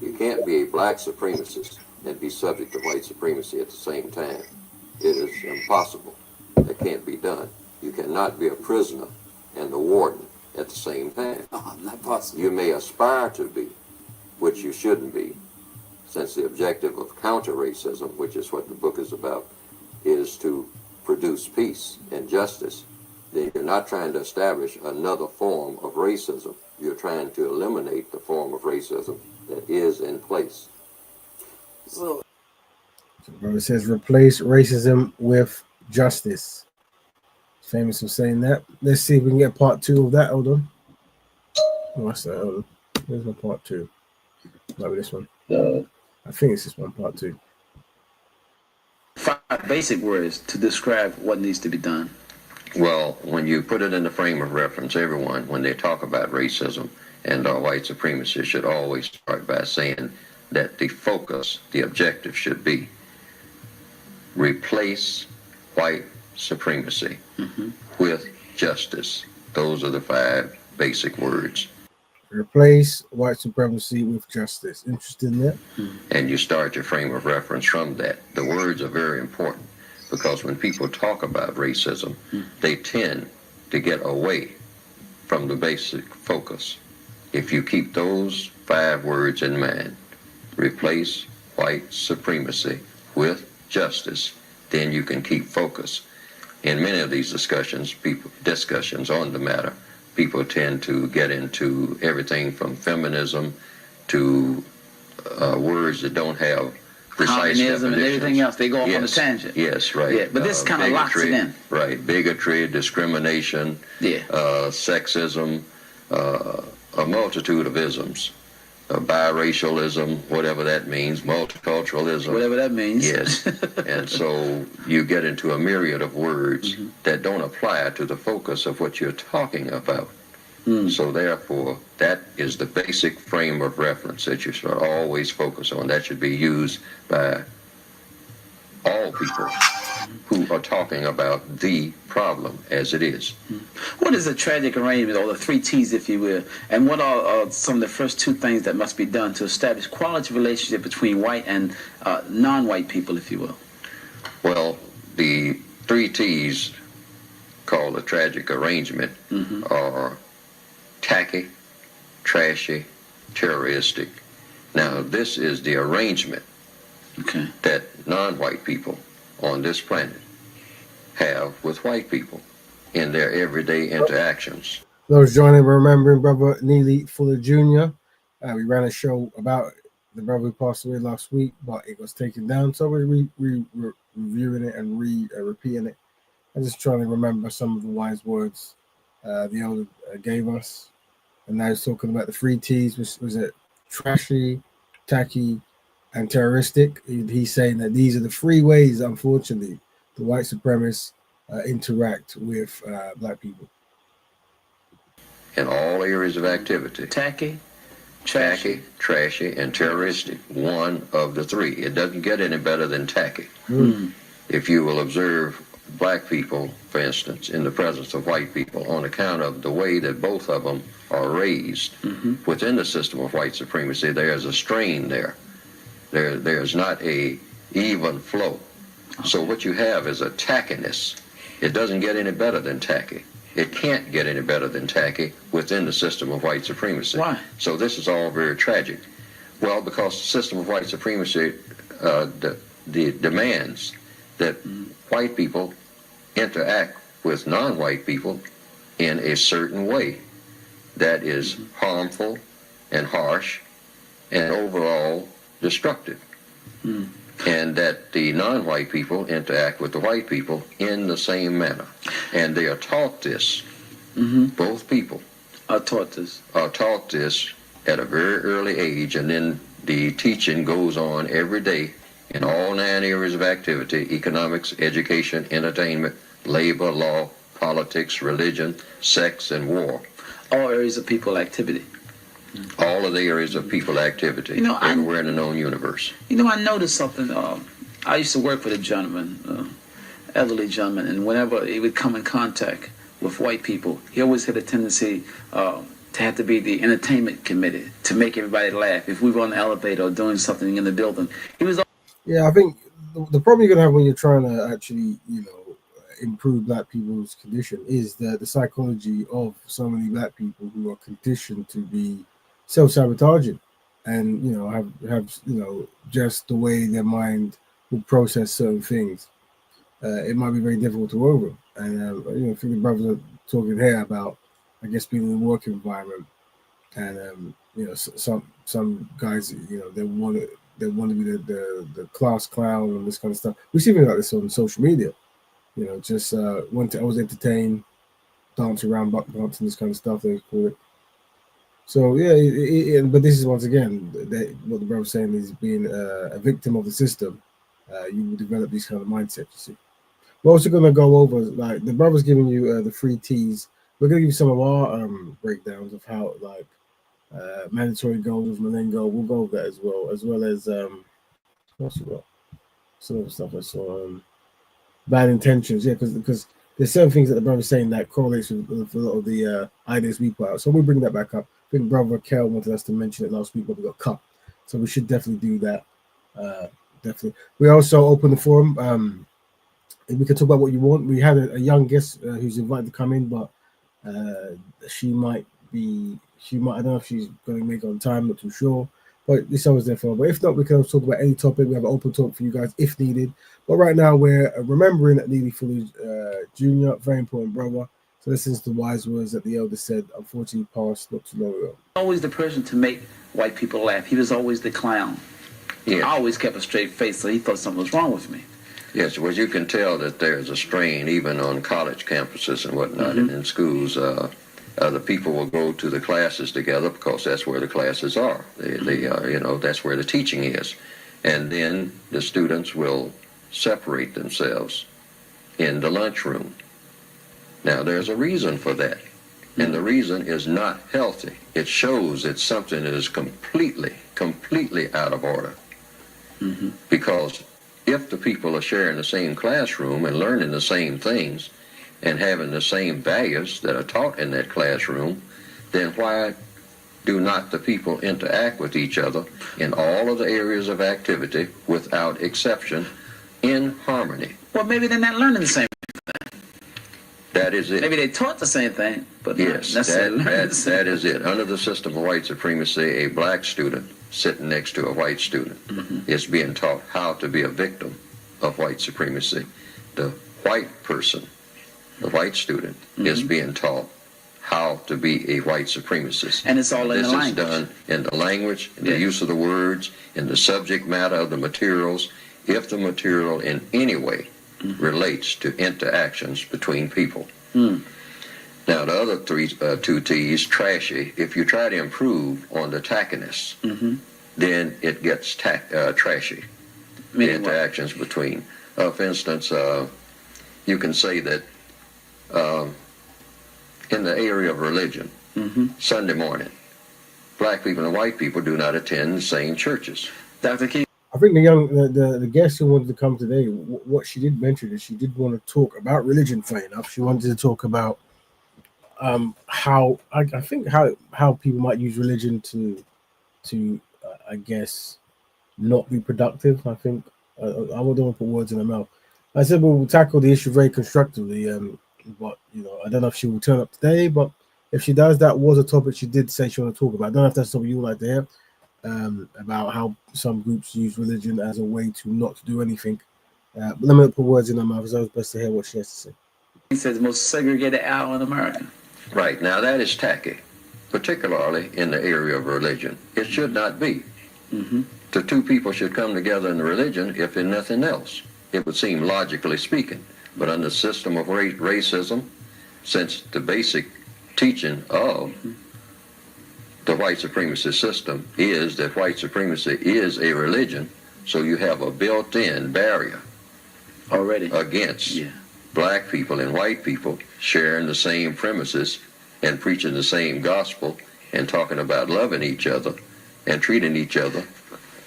You can't be a black supremacist and be subject to white supremacy at the same time. It is impossible. That can't be done. You cannot be a prisoner and the warden at the same time. Not possible. You may aspire to be, which you shouldn't be, since the objective of counter-racism, which is what the book is about, is to produce peace and justice, then you're not trying to establish another form of racism. You're trying to eliminate the form of racism that is in place. So, Brother says replace racism with justice. Famous for saying that. Let's see if we can get part 2 of that. Hold on. What's that? Hold on. Where's my part 2? Might be this one. I think it's this one, part 2. 5 basic words to describe what needs to be done. Well, when you put it in the frame of reference, everyone, when they talk about racism and white supremacy, should always start by saying that the focus, the objective should be replace white supremacy with justice. Those are the 5 basic words. Replace white supremacy with justice. Interested in that? And you start your frame of reference from that. The words are very important because when people talk about racism, they tend to get away from the basic focus. If you keep those 5 words in mind, replace white supremacy with justice, then you can keep focus. In many of these discussions on the matter, people tend to get into everything from feminism to words that don't have precise communism and everything else. They go off on a Yes, tangent. yes, right. Yeah, but this kind of locks it bigotry, in. Right, bigotry, discrimination, sexism, a multitude of isms. Biracialism, whatever that means, multiculturalism. Whatever that means. Yes. And so you get into a myriad of words that don't apply to the focus of what you're talking about. So therefore, that is the basic frame of reference that you should always focus on. That should be used by all people who are talking about the problem as it is. What is a tragic arrangement, or the 3 T's, if you will? And what are some of the first 2 things that must be done to establish quality relationship between white and non-white people, if you will? Well, the 3 T's called a tragic arrangement are tacky, trashy, terroristic. Now, this is the arrangement that non-white people on this planet have with white people in their everyday interactions. Those joining, remembering Brother Neely Fuller Jr. We ran a show about the brother who passed away last week, but it was taken down. So we're reviewing it and repeating it. I'm just trying to remember some of the wise words the elder gave us. And now he's talking about the 3 T's, which was it trashy, tacky, and terroristic. He's saying that these are the 3 ways, unfortunately, the white supremacists interact with black people. In all areas of activity. Tacky, trashy, and terroristic. One of the 3. It doesn't get any better than tacky. If you will observe black people, for instance, in the presence of white people, on account of the way that both of them are raised within the system of white supremacy, there's a strain there. There's not a even flow. So what you have is a tackiness. It doesn't get any better than tacky. It can't get any better than tacky within the system of white supremacy. Why? So this is all very tragic. Well, because the system of white supremacy demands that white people interact with non-white people in a certain way that is harmful and harsh and overall destructive. And that the non-white people interact with the white people in the same manner. And they are taught this. Both people are taught this at a very early age, and then the teaching goes on every day in all 9 areas of activity: economics, education, entertainment, labor, law, politics, religion, sex, and war. All areas of people activity. All of the areas of people activity, everywhere in the known universe. I noticed something. I used to work with a gentleman, elderly gentleman, and whenever he would come in contact with white people, he always had a tendency to have to be the entertainment committee to make everybody laugh. If we were on the elevator or doing something in the building, he was. Yeah, I think the problem you're gonna have when you're trying to actually, improve black people's condition is the psychology of so many black people who are conditioned to be self-sabotaging and have just the way their mind will process certain things. it might be very difficult to work with. And I think the brothers are talking here about, I guess, being in the work environment, and some guys, they want to be the class clown and this kind of stuff. We see things like this on social media. Just want to always entertain, dance around, buck dancing, this kind of stuff they call it. So yeah, but this is once again what the brother's saying is being a victim of the system. You will develop these kind of mindsets. You see, we're also going to go over, like, the brother's giving you the 3 T's. We're going to give you some of our breakdowns of how, like, mandatory goals, Malengo. We'll go over that as well as what's it got? Some other stuff I saw. Bad intentions, yeah, because there's certain things that the brother's saying that correlates with a lot of the ideas we put out. So we'll bring that back up. I think Brother Kel wanted us to mention it last week, but we got cut. So we should definitely do that. Definitely. We also open the forum. We can talk about what you want. We had a young guest who's invited to come in, but she might, I don't know if she's going to make it on time, not too sure. But this always there for. But if not, we can talk about any topic. We have an open talk for you guys if needed. But right now, we're remembering Neely Fuller Jr, very important brother. So this is the wise words that the elder said, unfortunately passed not too long ago. Always the person to make white people laugh. He was always the clown. Yeah. I always kept a straight face, so he thought something was wrong with me. Yes, well, you can tell that there's a strain even on college campuses and whatnot, and in schools. The people will go to the classes together because that's where the classes are. They that's where the teaching is. And then the students will separate themselves in the lunchroom. Now, there's a reason for that. And the reason is not healthy. It shows that something is completely out of order. Because if the people are sharing the same classroom and learning the same things and having the same values that are taught in that classroom, then why do not the people interact with each other in all of the areas of activity without exception in harmony? Well, maybe they're not learning the same thing. That is it. Maybe they taught the same thing, but yes, that is it. Under the system of white supremacy, a black student sitting next to a white student is being taught how to be a victim of white supremacy. The white person, the white student, is being taught how to be a white supremacist. And it's all in the language. This is done in the language, in the use of the words, in the subject matter of the materials, if the material in any way relates to interactions between people. Now, the other 2 T's, trashy, if you try to improve on the tackiness, then it gets trashy. The interactions between. For instance, you can say that in the area of religion, Sunday morning, black people and white people do not attend the same churches. Dr. King. I think the guest who wanted to come today, what she did mention is she did want to talk about religion. Funny enough, she wanted to talk about how I think how people might use religion to I guess not be productive. I think I don't want to put words in her mouth. I said we'll tackle the issue very constructively, but I don't know if she will turn up today. But if she does, that was a topic she did say she want to talk about. I don't know if that's something you would like to hear. About how some groups use religion as a way to not do anything. But let me not put words in her mouth, because I was best to hear what she has to say. He says the most segregated hour in America. Right. Now, that is tacky, particularly in the area of religion. It should not be. The 2 people should come together in religion, if in nothing else. It would seem logically speaking. But under the system of racism, since the basic teaching of the white supremacy system is that white supremacy is a religion, so you have a built-in barrier already against black people and white people sharing the same premises and preaching the same gospel and talking about loving each other and treating each other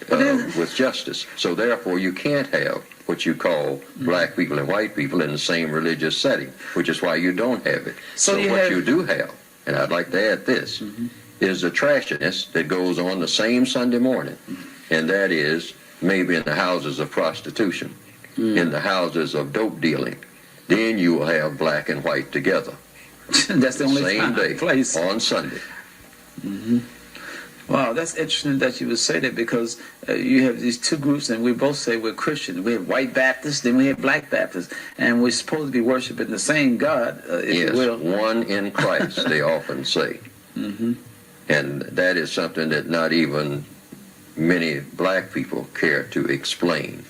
with justice. So therefore you can't have what you call black people and white people in the same religious setting, which is why you don't have it. So what you do have, and I'd like to add this, is the trashiness that goes on the same Sunday morning, and that is maybe in the houses of prostitution, in the houses of dope dealing. Then you will have black and white together. That's the only same day place on Sunday. Wow, that's interesting that you would say that, because you have these two groups, and we both say we're Christian. We have white Baptists, then we have black Baptists, and we're supposed to be worshiping the same God, if Yes, you will. one in Christ, they often say. Mm-hmm. And that is something that not even many black people care to explain.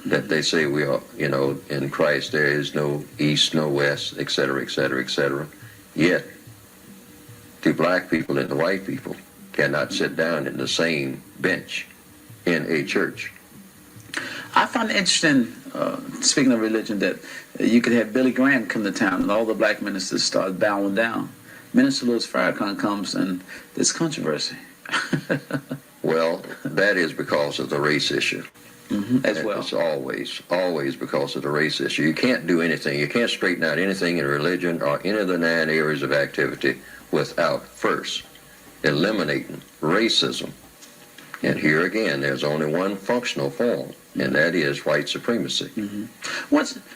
That they say we are, in Christ there is no east, no west, et cetera, et cetera, et cetera. Yet, the black people and the white people cannot sit down in the same bench in a church. I find it interesting, speaking of religion, that you could have Billy Graham come to town and all the black ministers start bowing down. Minister Louis Farrakhan comes and there's controversy. Well, that is because of the race issue. Mm-hmm, as well. It's always because of the race issue. You can't do anything. You can't straighten out anything in religion or any of the 9 areas of activity without first eliminating racism. And here again, there's only one functional form, and that is white supremacy. Mm-hmm.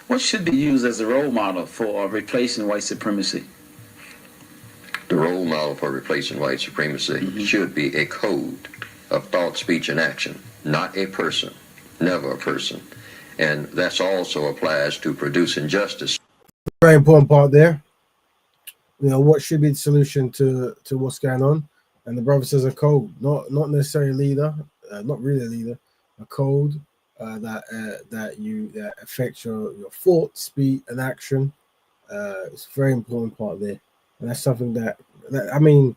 What should be used as a role model for replacing white supremacy? The role model for replacing white supremacy should be a code of thought, speech, and action, not a person, never a person. And that also applies to producing justice. Very important part there. What should be the solution to what's going on? And the brother says a code, not necessarily a leader, not really a leader, a code that affects your thought, speech, and action. It's a very important part there, and that's something that I mean,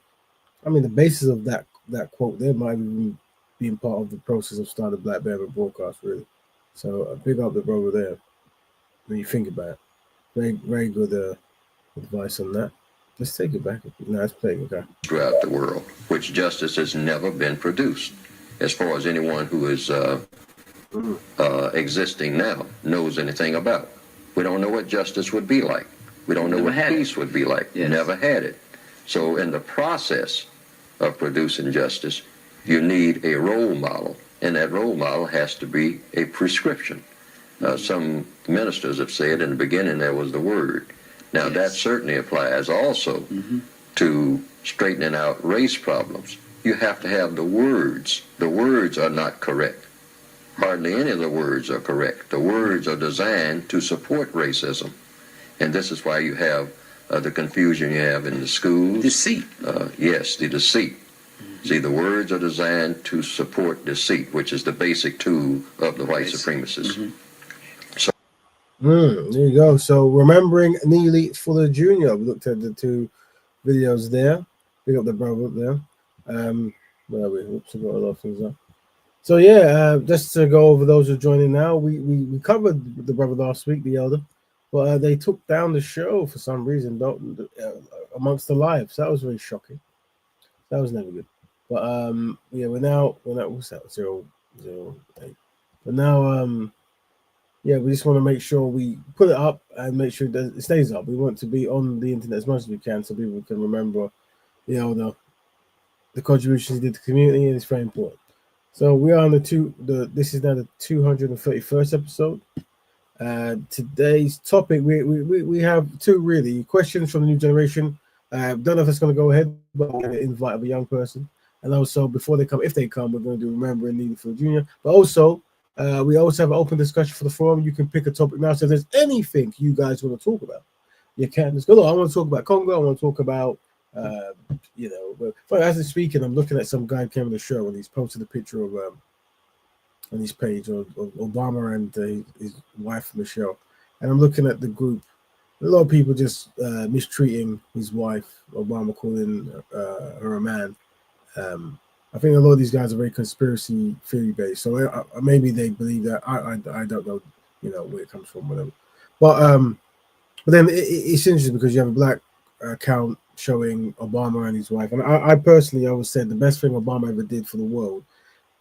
the basis of that quote there might even be part of the process of starting Black Betterment Broadcast, really. So big up the brother there. When you think about it, very very good advice on that. Let's take it back. No, it's playing, okay. Throughout the world, which justice has never been produced, as far as anyone who is existing now knows anything about. We don't know what justice would be like. We don't know what peace would be like. Yes. Never had it. So in the process of producing justice, you need a role model, and that role model has to be a prescription. Some ministers have said in the beginning there was the word. Now, that certainly applies also to straightening out race problems. You have to have the words. The words are not correct. Hardly any of the words are correct. The words are designed to support racism. And this is why you have the confusion you have in the schools. Deceit. Yes, the deceit. See, the words are designed to support deceit, which is the basic tool of the white supremacists. There you go. So remembering Neely Fuller Jr. We looked at the 2 videos there. We got the brother up there. Where are we? Oops, I got a lot of things up. So yeah, just to go over those who are joining now, we covered the brother last week, the elder, but they took down the show for some reason amongst the lives. That was very shocking. That was never good. But yeah, we're now what's that 008. But now yeah, we just want to make sure we put it up and make sure that it stays up. We want to be on the internet as much as we can so people can remember, the contributions he did to the community, and it's very important. So we are on this is now the 231st episode. Today's topic, we have 2 really questions from the new generation. Don't know if it's going to go ahead, but we're going to invite a young person. And also, before they come, if they come, we're going to do Remembering Neely Fuller Jr. But also, we also have an open discussion for the forum. You can pick a topic now. So if there's anything you guys want to talk about, you can just go. Look, I want to talk about Congo. I want to talk about, as I'm speaking, I'm looking at some guy who came on the show and he's posted a picture of on his page of Obama and his wife Michelle, and I'm looking at the group. A lot of people just mistreating his wife, Obama calling her a man. I think a lot of these guys are very conspiracy theory based, so maybe they believe that. I don't know, where it comes from, whatever. But then it's interesting because you have a black account showing Obama and his wife, and I personally always said the best thing Obama ever did for the world,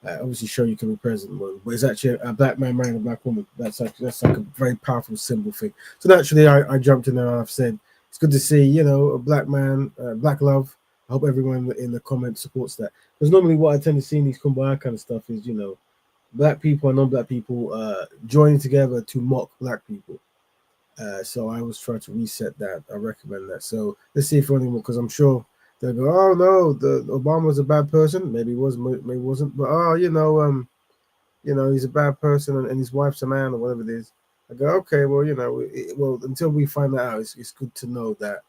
obviously show you can be president, but it's actually a black man marrying a black woman. That's like a very powerful symbol thing. So naturally, I jumped in there and I've said it's good to see, a black man, black love. I hope everyone in the comments supports that. Because normally what I tend to see in these kumbaya kind of stuff is, black people and non-black people joining together to mock black people. So I always try to reset that. I recommend that. So let's see if anyone, because I'm sure they go, oh no, the Obama was a bad person. Maybe he was, maybe he wasn't. But he's a bad person, and his wife's a man, or whatever it is. I go, okay, well, well, until we find that out, it's good to know that,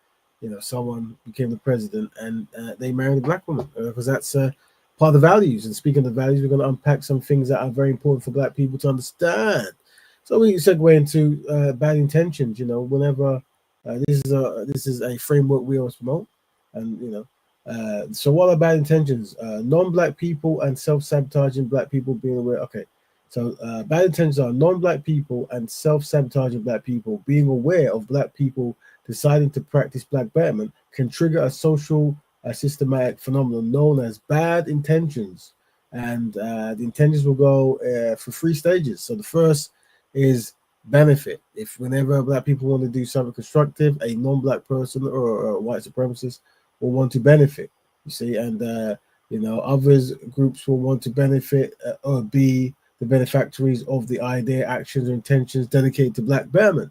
someone became the president and they married a black woman, because that's part of the values. And speaking of the values, we're going to unpack some things that are very important for black people to understand. So we segue into bad intentions. Whenever this is a framework we always promote, and so what are bad intentions? Non-black people and self-sabotaging black people being aware. Okay, so bad intentions are non-black people and self-sabotaging black people being aware of black people deciding to practice black betterment can trigger a social systematic phenomenon known as bad intentions. And the intentions will go for 3 stages. So the first is benefit. If whenever black people want to do something constructive, a non-black person or a white supremacist will want to benefit, you see, and others groups will want to benefit or be the benefactories of the idea, actions, or intentions dedicated to black betterment.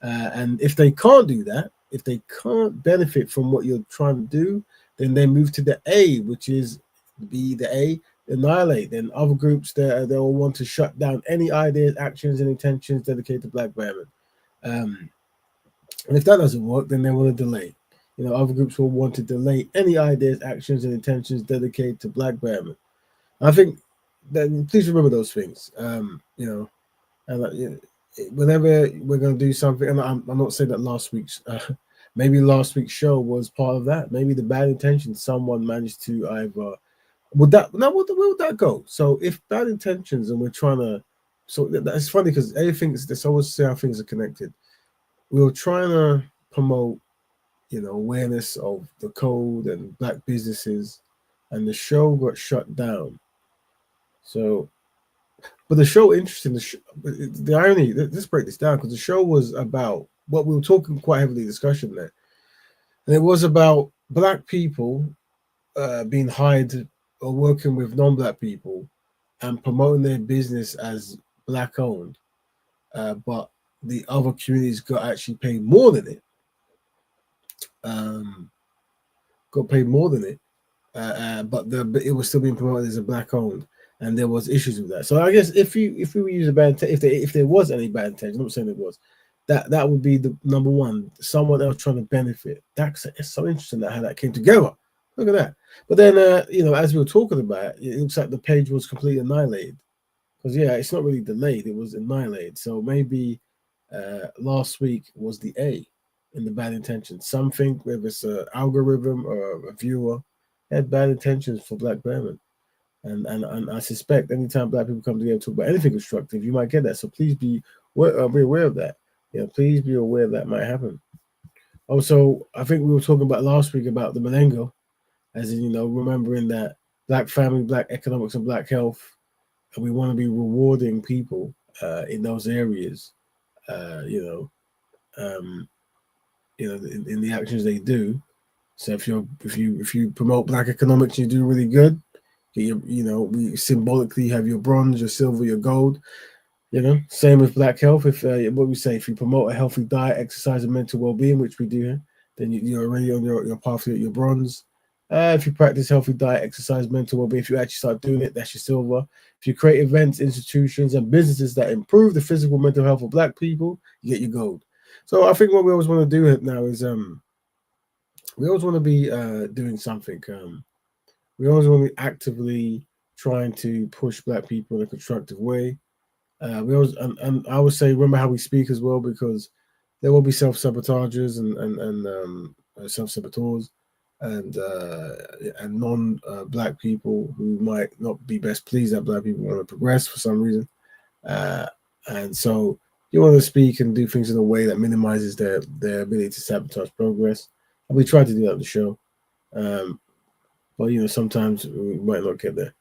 And if they can't do that, if they can't benefit from what you're trying to do, then they move to the A, which is annihilate. Then other groups they'll want to shut down any ideas, actions, and intentions dedicated to black betterment. And if that doesn't work, then they want to delay. Other groups will want to delay any ideas, actions, and intentions dedicated to black betterment. I think that please remember those things. Whenever we're going to do something, and I'm not saying that maybe last week's show was part of that. Maybe the bad intentions, someone managed to either where would that go? So if bad intentions and we're trying to, so that's funny because there's always see how things are connected. We were trying to promote awareness of the code and black businesses, and the show got shut down. So, but the show, interesting. The irony. Let's break this down because the show was about what we were talking quite heavily discussion there, and it was about black people being hired or working with non-black people and promoting their business as black owned, but the other communities got actually paid more than it. Got paid more than it, but it was still being promoted as a black owned, and there was issues with that. So I guess if we use a bad if there was any bad intention, I'm not saying it was, that would be the number one. Someone else trying to benefit. It's so interesting how that came together. Look at that. But then as we were talking about, it looks like the page was completely annihilated. Because it's not really delayed; it was annihilated. So maybe last week was the A in the bad intentions. Some think whether it's an algorithm or a viewer had bad intentions for black betterment. And I suspect anytime black people come together to talk about anything constructive, you might get that. So please be aware of that. Please be aware that might happen. Also, I think we were talking about last week about the Malengo, as in, remembering that black family, black economics, and black health, and we want to be rewarding people in those areas, in the actions they do. So if you promote black economics, you do really good. We symbolically have your bronze, your silver, your gold. Same with black health. If what we say, if you promote a healthy diet, exercise, and mental well-being, which we do here, then you're already on your path to your bronze. If you practice healthy diet, exercise, mental well-being, if you actually start doing it, that's your silver. If you create events, institutions, and businesses that improve the physical, mental health of black people, you get your gold. So I think what we always want to do now is we always want to be doing something. We always want to be actively trying to push black people in a constructive way. We always and I would say remember how we speak as well, because there will be self-sabotagers and self-saboteurs and non-black people who might not be best pleased that black people want to progress for some reason. And so you want to speak and do things in a way that minimizes their ability to sabotage progress. And we try to do that on the show. But sometimes we might not get there.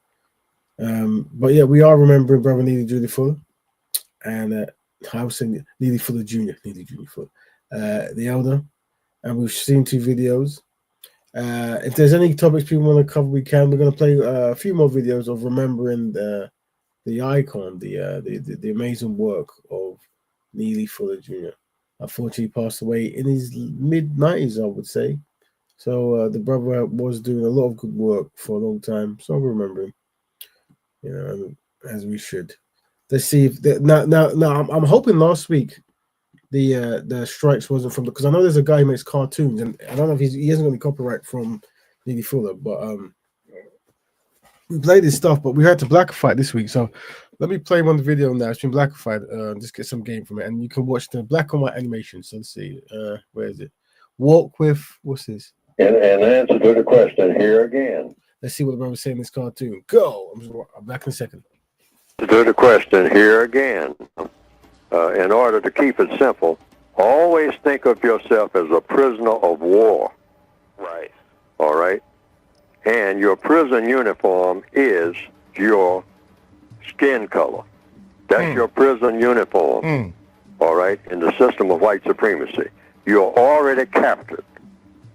But yeah, we are remembering Brother Neely Jr Fuller, and I was saying Neely Fuller Jr, the elder, and we've seen 2 videos. If there's any topics people want to cover, we can. We're going to play a few more videos of remembering the icon, the amazing work of Neely Fuller Jr. Unfortunately, passed away in his mid-90s, I would say. So the brother was doing a lot of good work for a long time. So I remember him, as we should. Let's see if now. I'm hoping last week the strikes wasn't from because I know there's a guy who makes cartoons, and I don't know if he hasn't got any copyright from Neely Fuller, but we played this stuff, but we had to blackify this week. So let me play one video now. It's been blackified. Just get some game from it, and you can watch the black and white animation. So let's see. Where is it? Walk with what's this? And answer to the question here again. Let's see what the brother's saying in this cartoon. Go. I'm back in a second. To the question here again. In order to keep it simple, always think of yourself as a prisoner of war. Right. All right? And your prison uniform is your skin color. That's your prison uniform. All right? In the system of white supremacy. You're already captured.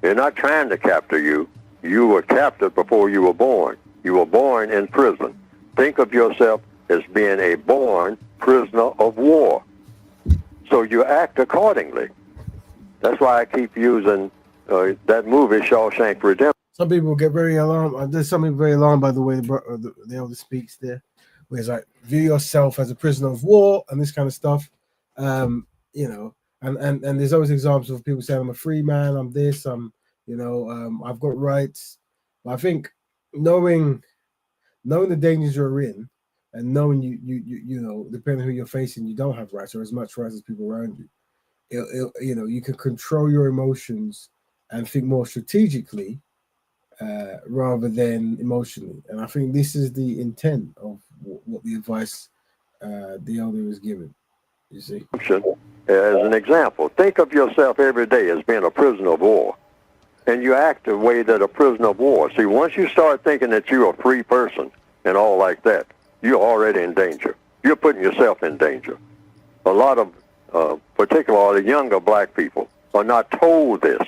They're not trying to capture you. You were captured before you were born. You were born in prison. Think of yourself as being a born prisoner of war. So you act accordingly. That's why I keep using that movie, Shawshank Redemption. Some people get very alarmed. There's something very alarmed by the way the elder speaks there, where it's like, view yourself as a prisoner of war and this kind of stuff. And there's always examples of people saying, I'm a free man, I'm this, I've got rights. But I think knowing the dangers you're in, and knowing you know, depending on who you're facing, you don't have rights or as much rights as people around you. You can control your emotions and think more strategically rather than emotionally. And I think this is the intent of what the advice the elder is giving. You see? As an example, think of yourself every day as being a prisoner of war. And you act the way that a prisoner of war. See, once you start thinking that you're a free person and all like that, you're already in danger. You're putting yourself in danger. A lot of, particularly younger black people, are not told this.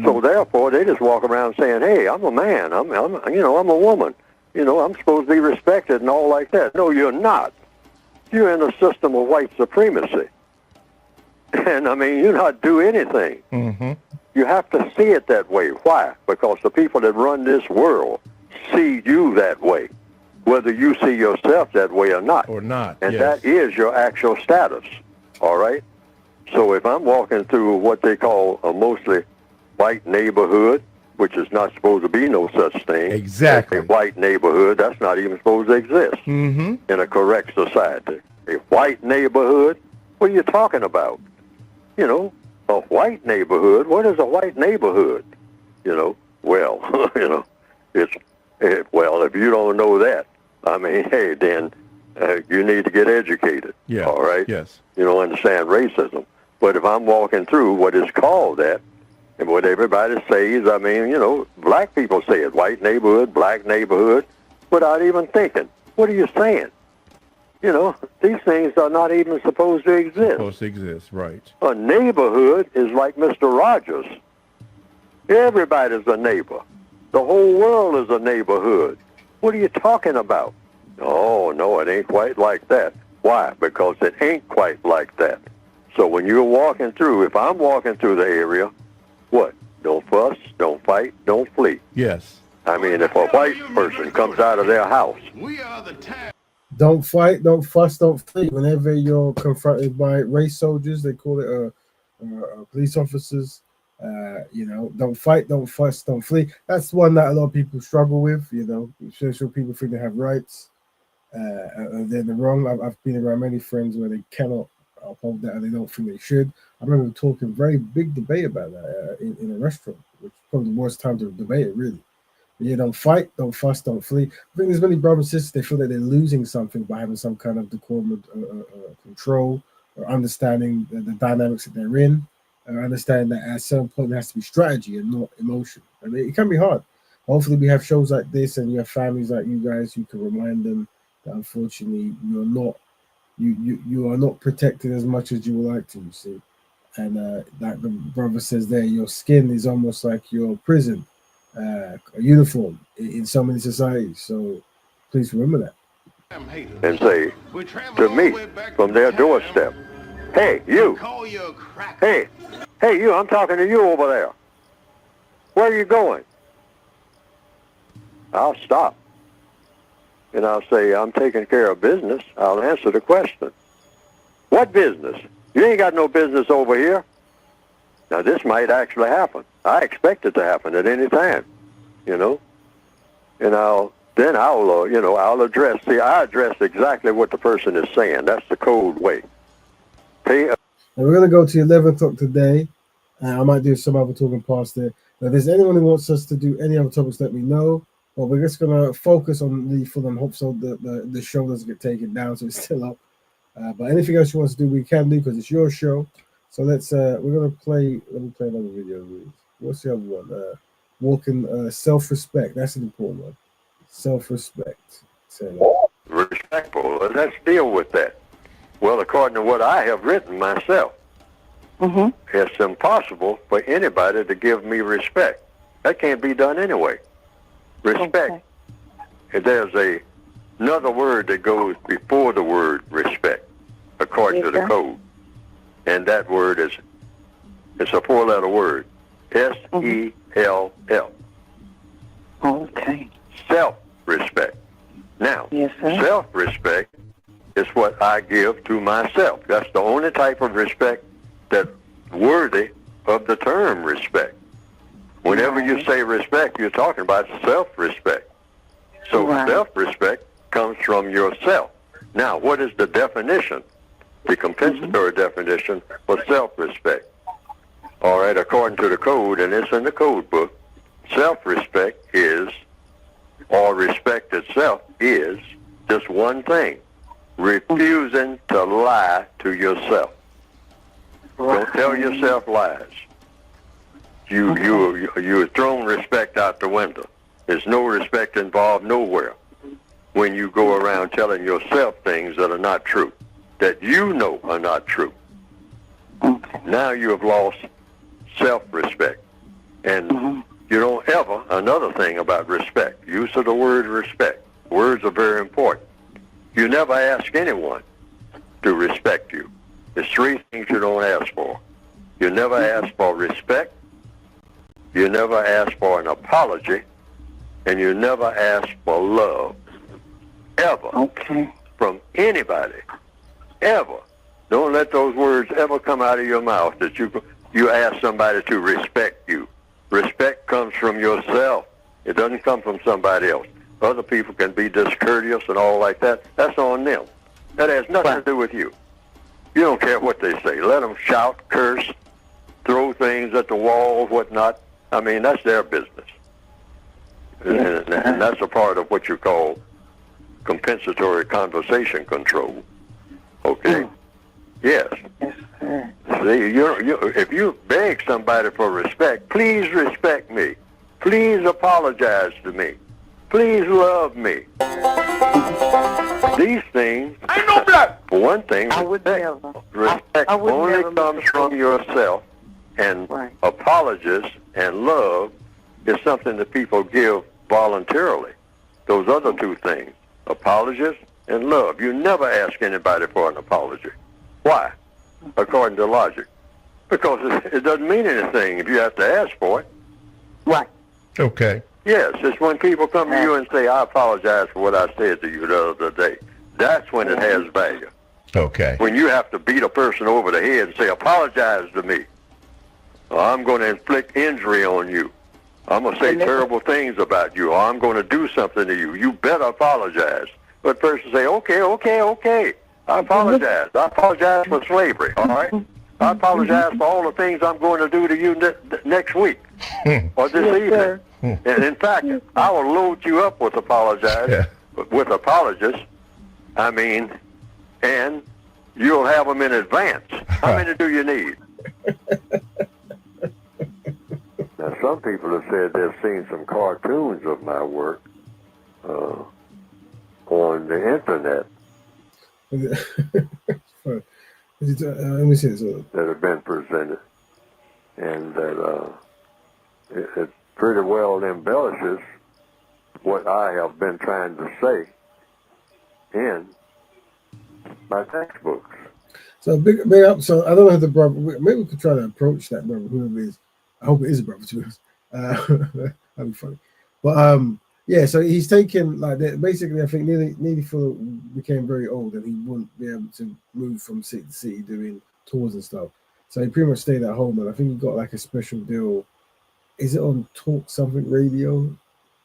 So therefore, they just walk around saying, "Hey, I'm a man. I'm a woman. I'm supposed to be respected and all like that." No, you're not. You're in a system of white supremacy, and I mean, you not do anything. You have to see it that way. Why? Because the people that run this world see you that way, whether you see yourself that way or not. And that is your actual status. All right? So if I'm walking through what they call a mostly white neighborhood, which is not supposed to be no such thing. Exactly. A white neighborhood, that's not even supposed to exist in a correct society. A white neighborhood? What are you talking about? A white neighborhood? What is a white neighborhood? Well, if you don't know that, I mean, hey, then you need to get educated. Yeah. All right? Yes. You don't understand racism. But if I'm walking through what is called that, and what everybody says, I mean, black people say it, white neighborhood, black neighborhood, without even thinking. What are you saying? These things are not even supposed to exist. Right. A neighborhood is like Mr. Rogers. Everybody's a neighbor. The whole world is a neighborhood. What are you talking about? Oh, no, it ain't quite like that. Why? Because it ain't quite like that. So when you're walking through, if I'm walking through the area, what? Don't fuss, don't fight, don't flee. Yes. I mean, if a white person comes out of their house. Don't fight, don't fuss, don't flee. Whenever you're confronted by race soldiers, they call it police officers, don't fight, don't fuss, don't flee. That's one that a lot of people struggle with, especially people think they have rights. And they're wrong. I've been around many friends where they cannot uphold that and they don't think they should. I remember talking very big debate about that in a restaurant, which is probably the worst time to debate it, really. Don't fight, don't fuss, don't flee. I think there's many brothers and sisters, they feel that they're losing something by having some kind of decorum, control, or understanding the dynamics that they're in, or understanding that at a certain point there has to be strategy and not emotion. And it can be hard. Hopefully we have shows like this and you have families like you guys who can remind them that unfortunately you are not protected as much as you would like to, you see. And like the brother says there, your skin is almost like your prison. A uniform in so many societies, so please remember that. And say to me from their doorstep, "Hey, you! Hey, you! I'm talking to you over there. Where are you going? I'll stop. And I'll say, I'm taking care of business. I'll answer the question. What business? You ain't got no business over here. Now, this might actually happen. I expect it to happen at any time, you know. And I'll address. See, I address exactly what the person is saying. That's the cold way. And we're going to go to 11 o'clock today. I might do some other talking past there. Now, if there's anyone who wants us to do any other topics, let me know. But we're just going to focus on the Fulham. Hope so the show doesn't get taken down, so it's still up. But anything else you want to do, we can do because it's your show. So let's. We're going to play. Let me play another video. What's the other one? Walking self-respect. That's an important one. Self-respect. Respectful. Let's deal with that. Well, according to what I have written myself, it's impossible for anybody to give me respect. That can't be done anyway. Respect. Okay. There's another word that goes before the word respect, according to the code. And that word it's a 4-letter word. SELL. Okay. Self-respect. Now, self-respect is what I give to myself. That's the only type of respect that's worthy of the term respect. Whenever you say respect, you're talking about self-respect. So self-respect comes from yourself. Now, what is the definition? The compensatory definition for self-respect. All right, according to the code, and it's in the code book, self-respect is, or respect itself is, just one thing: refusing to lie to yourself. Don't tell yourself lies. You've thrown respect out the window. There's no respect involved nowhere when you go around telling yourself things that are not true, that you know are not true. Now you have lost self-respect. And you don't ever, another thing about respect, use of the word respect. Words are very important. You never ask anyone to respect you. There's 3 things you don't ask for. You never ask for respect, you never ask for an apology, and you never ask for love. Ever. From anybody. Ever. Don't let those words ever come out of your mouth that you ask somebody to respect you. Respect comes from yourself. It doesn't come from somebody else. Other people can be discourteous and all like that. That's on them. That has nothing to do with you. You don't care what they say. Let them shout, curse, throw things at the wall, whatnot. I mean, that's their business. And that's a part of what you call compensatory conversation control. Okay? Yes. See, if you beg somebody for respect, please respect me. Please apologize to me. Please love me. These things, I know black. For one thing, respect only comes from yourself, and apologies and love is something that people give voluntarily. Those other 2 things, apologies and love. You never ask anybody for an apology. Why? According to logic. Because it doesn't mean anything if you have to ask for it. Okay. Yes, it's when people come to you and say, I apologize for what I said to you the other day. That's when it has value. Okay. When you have to beat a person over the head and say, apologize to me, or I'm going to inflict injury on you, I'm going to say terrible things about you, or I'm going to do something to you, you better apologize. But person say, okay, I apologize. I apologize for slavery, all right? I apologize for all the things I'm going to do to you next week or this evening. And in fact, I will load you up with with apologies. I mean, and you'll have them in advance. How many do you need? Now, some people have said they've seen some cartoons of my work on the internet. Let me see this. That have been presented, and that it pretty well embellishes what I have been trying to say in my textbooks. So big up. So I don't know if the brother. Maybe we could try to approach that brother, whoever it is. I hope it is a brother to us. That'd be funny. But yeah, so he's taken like basically. I think Neely Fuller became very old, and he wouldn't be able to move from city to city doing tours and stuff. So he pretty much stayed at home, and I think he got like a special deal. Is it on Talk Something Radio?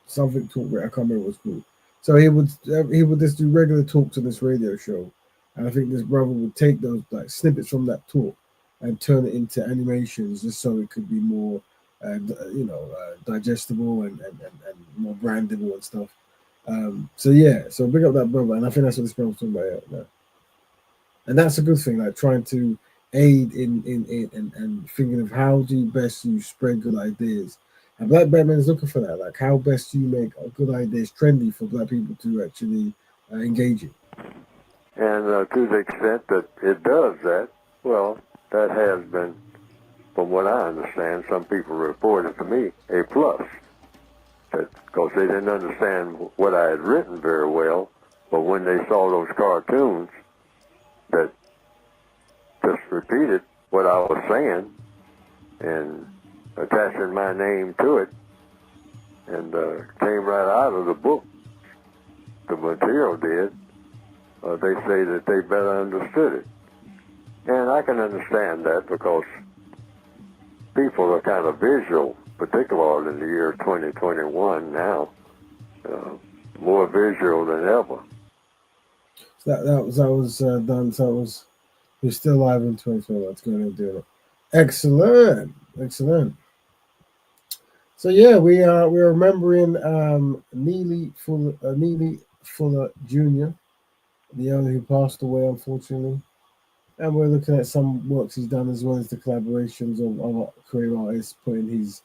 Something Talk Radio. I can't remember what it's called. So he would just do regular talks on this radio show, and I think this brother would take those like snippets from that talk and turn it into animations, just so it could be more, digestible and more brandable and stuff. So yeah, so big up that brother, and I think that's what this brother's talking about now. And that's a good thing, like trying to aid in and thinking of how do you best you spread good ideas. And Black Batman is looking for that, like how best do you make good ideas trendy for Black people to actually engage in. And to the extent that it does that, well, that has been, from what I understand, some people reported to me, a plus. Because they didn't understand what I had written very well, but when they saw those cartoons that just repeated what I was saying and attaching my name to it, and came right out of the book, the material did, they say that they better understood it. And I can understand that because people are kind of visual, particularly in the year 2021 now, more visual than ever. So that was done. So we're still live in 2021. Let's go ahead and do it. Excellent. So yeah, we're remembering Neely Fuller Jr, the owner who passed away unfortunately, and we're looking at some works he's done as well as the collaborations of other career artists putting his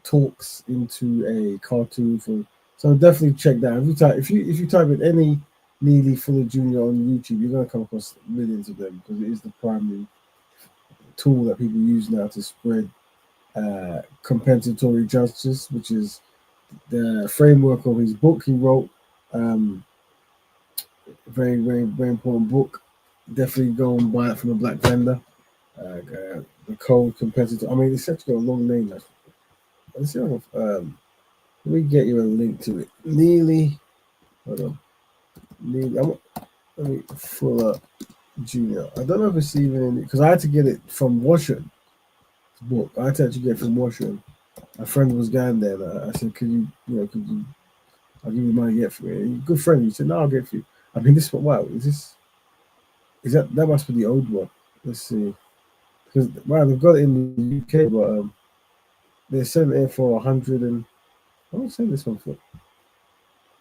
talks into a cartoon for. So definitely check that. If you type in any Neely Fuller Jr on YouTube, you're gonna come across millions of them because it is the primary tool that people use now to spread compensatory justice, which is the framework of his book he wrote. Very, very, very important book. Definitely go and buy it from a Black vendor. The code compensatory. I mean, it's actually got a long name. Let's see if let me get you a link to it. Neely, hold on. Let me Fuller Jr. I don't know if it's even in it because I had to get it from Washington. Book. I had to actually get it from Washington. My friend was going there. And I said, could you, I'll give you money to get for it. Good friend. He said, no, I'll get it for you. I mean, this one, wow, is that must be the old one. Let's see. Because, wow, they've got it in the UK, but they're selling it for 100 and, what am I saying this one for?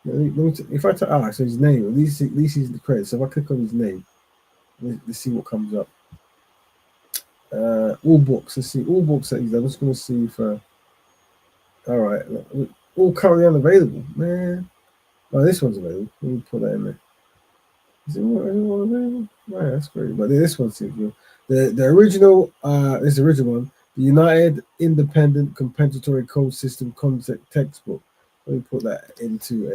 If I type, so his name, at least he's the credit. So if I click on his name, let's see what comes up. All books. Let's see all books that he's done. I'm just going to see if all right, all currently unavailable, man. Oh, this one's available. Let me put that in there. Is it one available? Right, that's great. But this one seems good. The original, this is the original one, the United Independent Compensatory Code System Concept Textbook. Let me put that into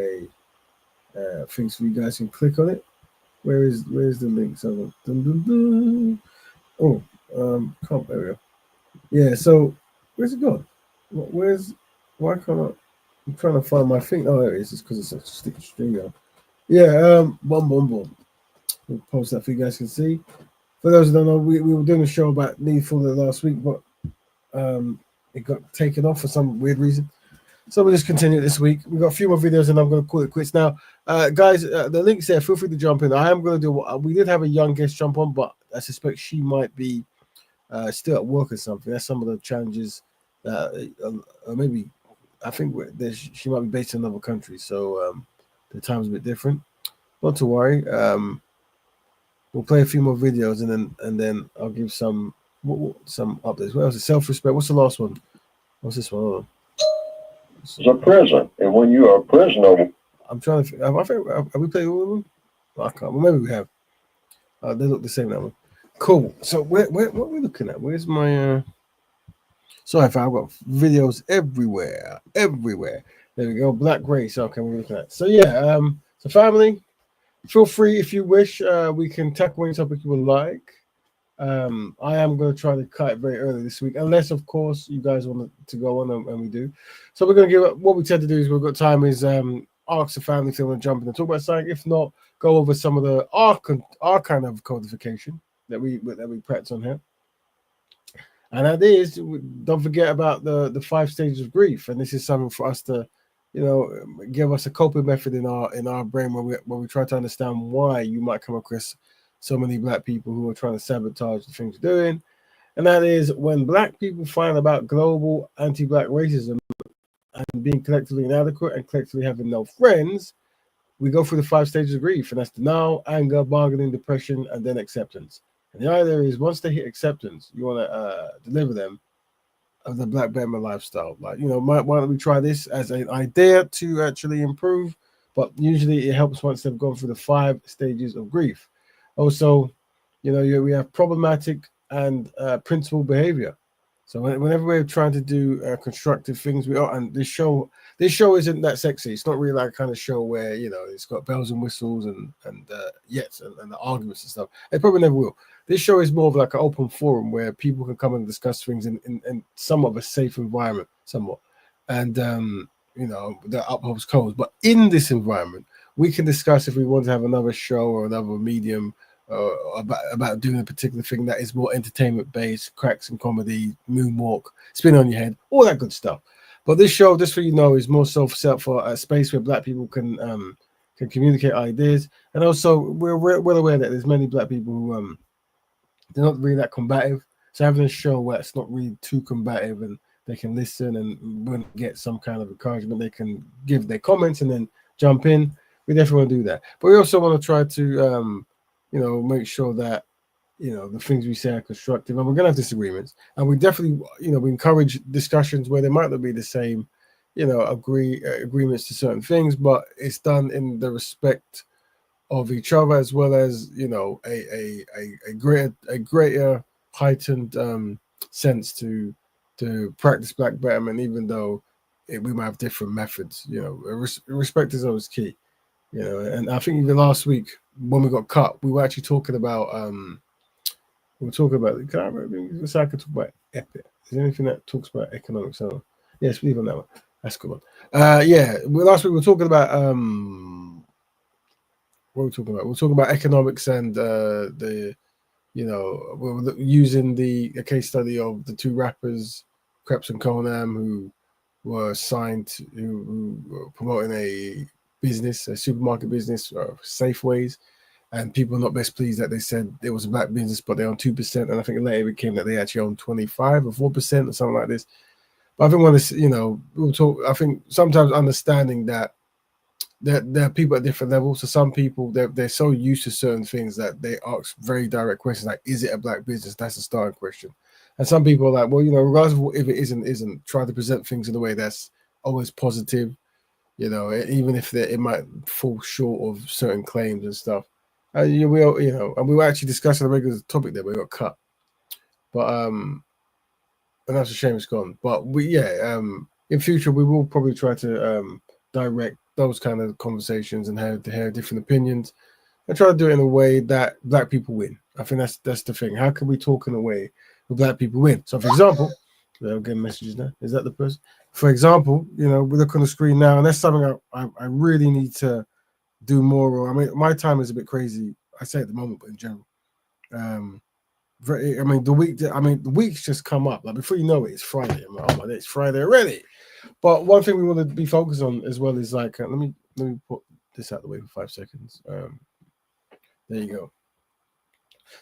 a thing so you guys can click on it. Where's the link? So, oh. Come there we go. Yeah, so where's it gone? Why can't I'm trying to find my thing. Oh, there it is. It's because it's such a sticky string now. Yeah, boom. We'll post that for you guys can see. For those who don't know, we were doing a show about Neely Fuller last week, but it got taken off for some weird reason. So we'll just continue this week. We've got a few more videos and I'm going to call it quits now. Guys, the link's there. Feel free to jump in. I am going to do we did have a young guest jump on, but I suspect she might be still at work or something. That's some of the challenges. Maybe I think she might be based in another country, so the time's a bit different. Not to worry. We'll play a few more videos and then I'll give some updates. What else is self-respect? What's the last one? What's this one? Hold on. It's a prison, and when you are a prisoner, I'm trying to. Have we played all of them? I can't. Well, maybe we have. They look the same that one. Cool. So what are we looking at? Where's my sorry if I've got videos everywhere. There we go. Black race. Okay, we're looking at. So yeah, so family, feel free if you wish. We can tackle any topic you would like. I am going to try to cut it very early this week, unless, of course, you guys want to go on, and we do. So we're going to give what we tend to do is we've got time is ask the family if they want to jump in and talk about something. If not, go over some of the our kind of codification that we practice on here. And that is, don't forget about the 5 stages of grief, and this is something for us to, give us a coping method in our brain when we try to understand why you might come across so many Black people who are trying to sabotage the things you're doing. And that is when Black people find about global anti-Black racism and being collectively inadequate and collectively having no friends, we go through the 5 stages of grief, and that's denial, anger, bargaining, depression, and then acceptance. And the idea is once they hit acceptance, you want to deliver them of the Black Betterment lifestyle. Like, why don't we try this as an idea to actually improve? But usually it helps once they've gone through the 5 stages of grief. Also, we have problematic and principled behavior. So whenever we're trying to do constructive things, and this show isn't that sexy. It's not really like a kind of show where it's got bells and whistles and yes and the arguments and stuff. It probably never will. This show is more of like an open forum where people can come and discuss things in somewhat of a safe environment, somewhat, and that upholds codes. But in this environment, we can discuss if we want to have another show or another medium about doing a particular thing that is more entertainment based, cracks and comedy, moonwalk, spin on your head, all that good stuff. But this show, just so you know, is more set for a space where Black people can communicate ideas, and also we're well aware that there's many Black people who they're not really that combative. So having a show where it's not really too combative and they can listen and when get some kind of encouragement, they can give their comments and then jump in. We definitely want to do that, but we also want to try to make sure that the things we say are constructive, and we're gonna have disagreements, and we definitely we encourage discussions where there might not be the same agreements to certain things, but it's done in the respect of each other, as well as a greater heightened sense to practice Black betterment, even though we might have different methods. Respect is always key. And I think even last week when we got cut, we were actually talking about can I talk about epic? Is there anything that talks about economics? Yes, leave on that one. That's a good one. Last week we were talking about what were we talking about? We're talking about economics and we were using a case study of the 2 rappers, Kreps and Konam, who were signed who were promoting a supermarket business, Safeways, and people are not best pleased that they said it was a Black business, but they own 2%, and I think later it became that they actually own 25 or 4% or something like this. But I think we'll talk. I think sometimes understanding that there are people at different levels. So some people they're so used to certain things that they ask very direct questions like, "Is it a Black business?" That's a starting question. And some people are like, well, regardless of if it isn't, try to present things in a way that's always positive. Even if it might fall short of certain claims and stuff. And we were actually discussing a regular topic there, but we got cut. But and that's a shame it's gone. But in future we will probably try to direct those kind of conversations and have different opinions and try to do it in a way that Black people win. I think that's the thing. How can we talk in a way where Black people win? So, for example, I'm getting messages now. Is that the person? For example, we look on the screen now, and that's something I really need to do more. I mean, my time is a bit crazy. I say at the moment, but in general, the week's just come up. Like before you know it, it's Friday. I'm like, oh my day, it's Friday already. But one thing we want to be focused on as well is like, let me put this out of the way for 5 seconds. There you go.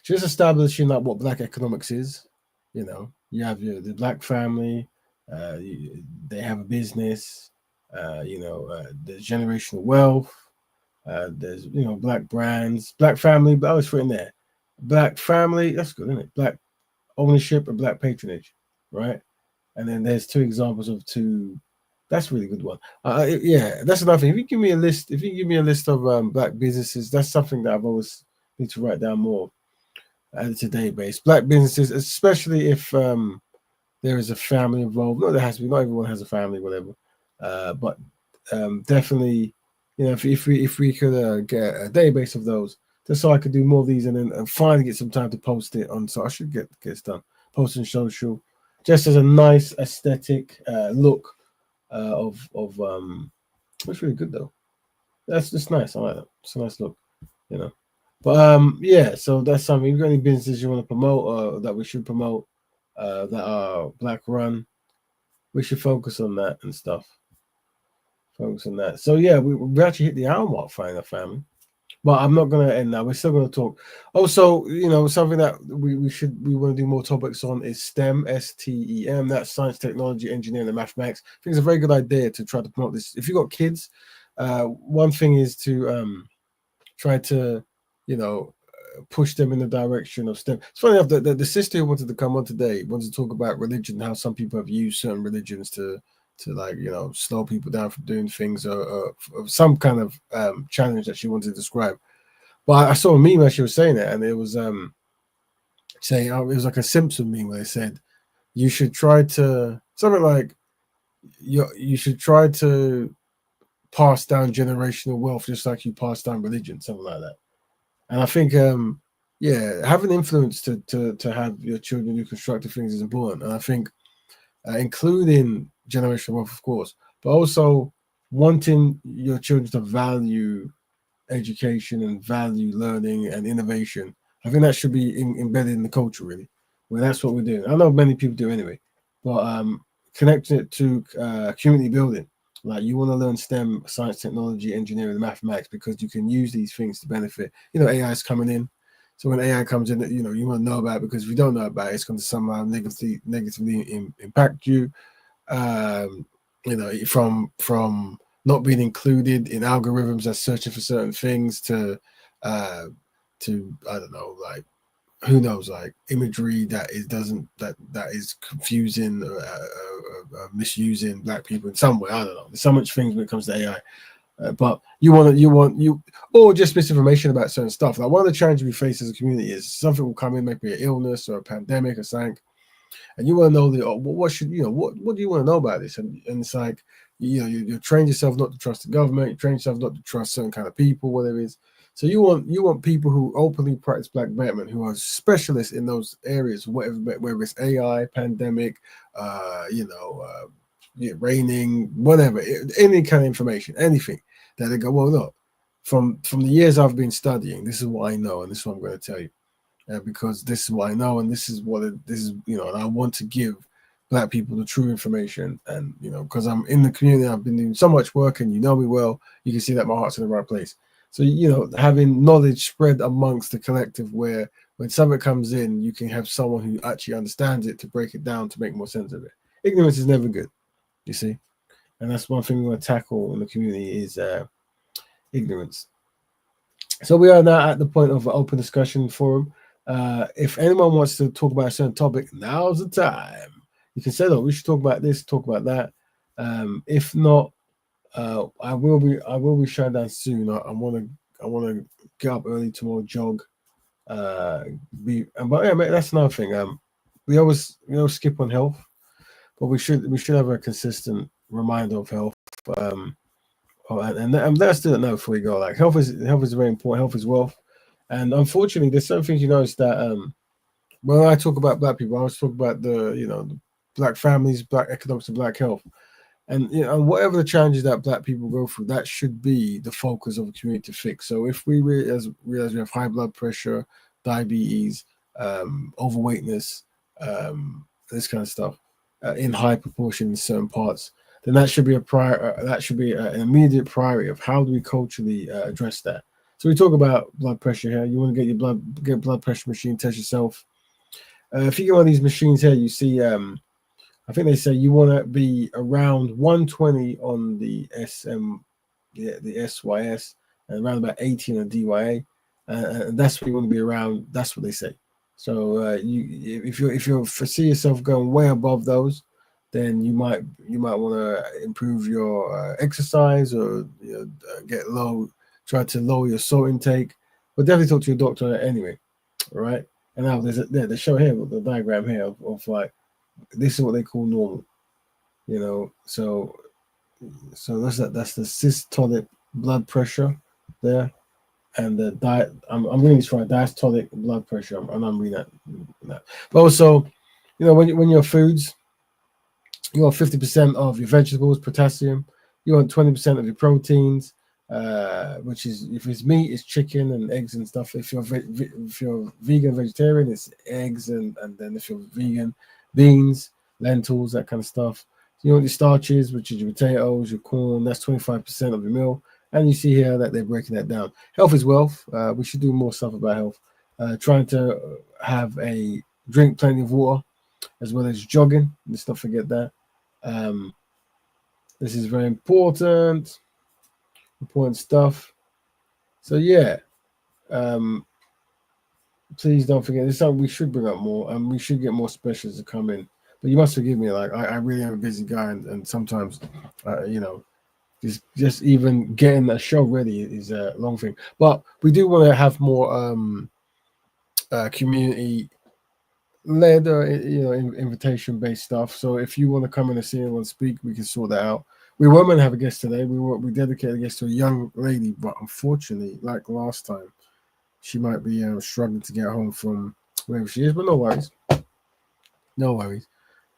Just establishing like what Black economics is. You have the Black family. They have a business. There's generational wealth. There's Black brands, Black family, but I always put in there Black family. That's good, isn't it? Black ownership and Black patronage, right? And then there's 2 examples of 2. That's a really good one. That's another thing. If you give me a list of Black businesses, that's something that I've always need to write down more at today's base. Black businesses, especially if there is a family involved. No, there has to be. Not everyone has a family, whatever. But definitely, if we could get a database of those just so I could do more of these and finally get some time to post it on. So I should get this done. Post on social, just as a nice aesthetic look of That's really good though. That's just nice. I like that. It's a nice look, you know. But yeah. So that's something. If you got any businesses you want to promote or that we should promote that are black run, we should focus on that and stuff. Focus on that. So yeah, we actually hit the hour mark, family. But I'm not gonna end now. We're still gonna talk. Also, something that we want to do more topics on is STEM, STEM. That's science, technology, engineering, and mathematics. I think it's a very good idea to try to promote this. If you got kids, one thing is to try to, push them in the direction of STEM. It's funny enough that the sister who wanted to come on today wanted to talk about religion, how some people have used certain religions to slow people down from doing things or some kind of challenge that she wanted to describe. But I saw a meme where she was saying it, and it was saying it was like a Simpson meme where they said you should try to something like you should try to pass down generational wealth just like you pass down religion, something like that. And I think having influence to have your children do constructive things is important. And I think including generational wealth, of course, but also wanting your children to value education and value learning and innovation. I think that should be embedded in the culture, really. Well, that's what we're doing. I know many people do anyway, but connecting it to community building. Like you want to learn STEM, science, technology, engineering, and mathematics because you can use these things to benefit. AI is coming in. So when AI comes in, you want to know about it because if you don't know about it, it's going to somehow negatively impact you. From not being included in algorithms that's searching for certain things to I don't know, like who knows, like imagery that is confusing misusing black people in some way. I don't know. There's so much things when it comes to AI. But or just misinformation about certain stuff. Like one of the challenges we face as a community is something will come in, maybe an illness or a pandemic or something, and you want to know what do you want to know about this? And it's like you train yourself not to trust the government, you train yourself not to trust certain kind of people, whatever it is. So you want people who openly practice black betterment, who are specialists in those areas, whether it's AI, pandemic, raining, whatever, any kind of information, anything that they go, well, look, from the years I've been studying, this is what I know, and this is what I'm going to tell you, because this is what I know, and this is and I want to give black people the true information, and because I'm in the community, I've been doing so much work, and you know me well, you can see that my heart's in the right place. So having knowledge spread amongst the collective, where when something comes in, you can have someone who actually understands it to break it down to make more sense of it. Ignorance is never good. You see, and that's one thing we want to tackle in the community is ignorance. So we are now at the point of an open discussion forum. If anyone wants to talk about a certain topic, now's the time. You can say, "Look, we should talk about this, talk about that." If not, I will be shut down soon. I want to get up early tomorrow, jog. But yeah, mate, that's another thing. We always skip on health. But we should have a consistent reminder of health. And let's do it now before we go. Like health is very important. Health is wealth. And unfortunately, there's some things you notice that when I talk about black people, I always talk about the black families, black economics, and black health. And whatever the challenges that black people go through, that should be the focus of a community to fix. So if we realize we have high blood pressure, diabetes, overweightness, this kind of stuff, in high proportion in certain parts, then that should be an immediate priority of how do we culturally address that. So we talk about blood pressure here. You want to get a blood pressure machine, test yourself. If you get one of these machines here, you see, I think they say you want to be around 120 on the the SYS, and around about 80 on the DYA, and that's what you want to be around. That's what they say. So if you foresee yourself going way above those, then you might want to improve your exercise or try to lower your salt intake, but definitely talk to your doctor anyway. All right. And now there's the show here with the diagram here of like this is what they call normal. So that's the systolic blood pressure there. and the diet. I'm reading this right. Diastolic blood pressure, and I'm reading that. But also, when your foods, you want 50% of your vegetables, potassium. You want 20% of your proteins, which is, if it's meat, it's chicken and eggs and stuff. If you're vegan, vegetarian, it's eggs, and then if you're vegan, beans, lentils, that kind of stuff. You want your starches, which is your potatoes, your corn. That's 25% of your meal. And you see here that they're breaking that down. Health is wealth. We should do more stuff about health. Trying to drink plenty of water, as well as jogging. Let's not forget that. This is very important stuff. So yeah, please don't forget. It's something we should bring up more, and we should get more specialists to come in. But you must forgive me. Like I really am a busy guy, and sometimes, just even getting a show ready is a long thing. But we do want to have more community led or invitation based stuff. So if you want to come in and see anyone speak, we can sort that out. We were going to have a guest today. We dedicated a guest to a young lady, but unfortunately, like last time, she might be struggling to get home from wherever she is. But no worries.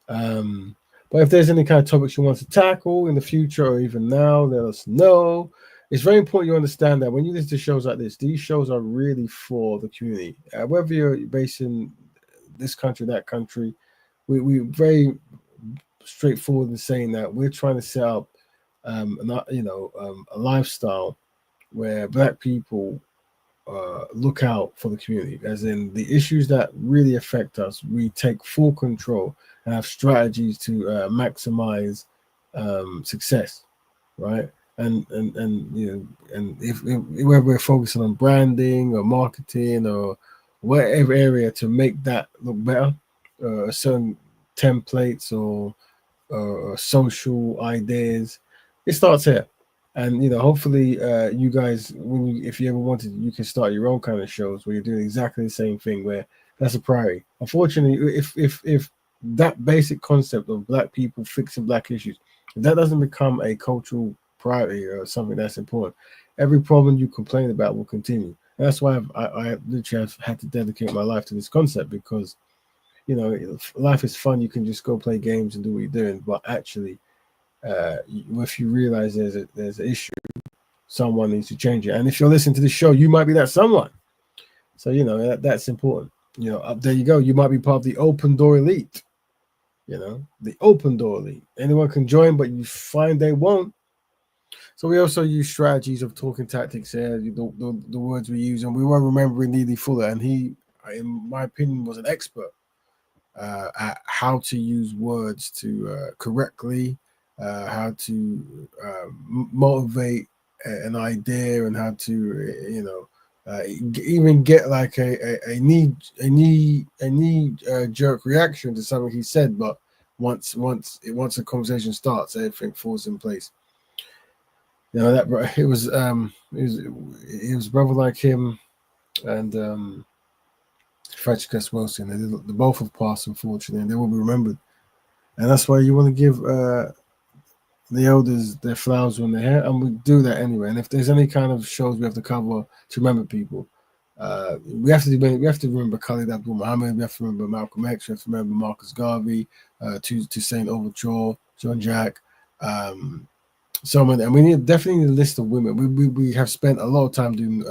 But if there's any kind of topics you want to tackle in the future or even now, let us know. It's very important you understand that when you listen to shows like this, these shows are really for the community. Whether you're based in this country, that country, we very straightforward in saying that we're trying to set up a lifestyle where Black people look out for the community, as in the issues that really affect us. We take full control and have strategies to maximize success, right? And if whether we're focusing on branding or marketing or whatever area to make that look better, certain templates or social ideas, it starts here. And hopefully you guys, if you ever wanted, you can start your own kind of shows where you're doing exactly the same thing, where that's a priority. Unfortunately, if that basic concept of Black people fixing Black issues, if that doesn't become a cultural priority or something that's important, every problem you complain about will continue. And that's why I literally have had to dedicate my life to this concept, because life is fun. You can just go play games and do what you're doing, but actually, if you realize there's an issue, someone needs to change it. And if you're listening to this show, you might be that someone. So that's important. Up there you go. You might be part of the open door elite. The open door elite. Anyone can join, but you find they won't. So we also use strategies of talking tactics here, the words we use, and we were remembering Neely Fuller, and he, in my opinion, was an expert at how to use words to correctly, how to motivate an idea, and how to even get like a knee jerk reaction to something he said. But once a conversation starts, everything falls in place. That it was brother like him and Frederick S. Wilson. They both have passed, unfortunately, and they will be remembered. And that's why you want to give the elders their flowers when they're here, and we do that anyway. And if there's any kind of shows we have to cover to remember people, we have to remember Khalid Abdul Muhammad, we have to remember Malcolm X, we have to remember Marcus Garvey, to Saint Overture, John Jack, so many. And we definitely need a list of women. We have spent a lot of time doing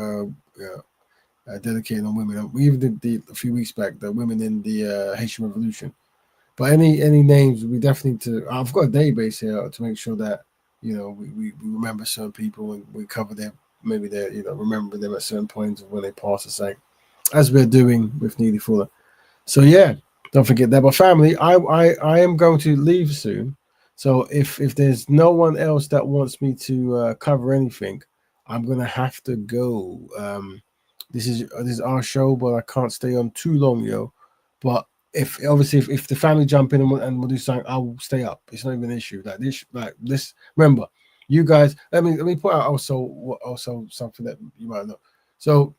dedicating on women. We even did a few weeks back the women in the Haitian Revolution. But any names, we definitely need to. I've got a database here to make sure that we remember certain people and we cover them. Maybe they remember them at certain points of when they pass the site, as we're doing with Neely Fuller. So yeah, don't forget that. But family, I am going to leave soon. So if there's no one else that wants me to cover anything, I'm gonna have to go. This is our show, but I can't stay on too long, yo. But if the family jump in and we'll do something, I'll stay up. It's not even an issue. Like this. Remember, you guys. Let me put out also something that you might know. So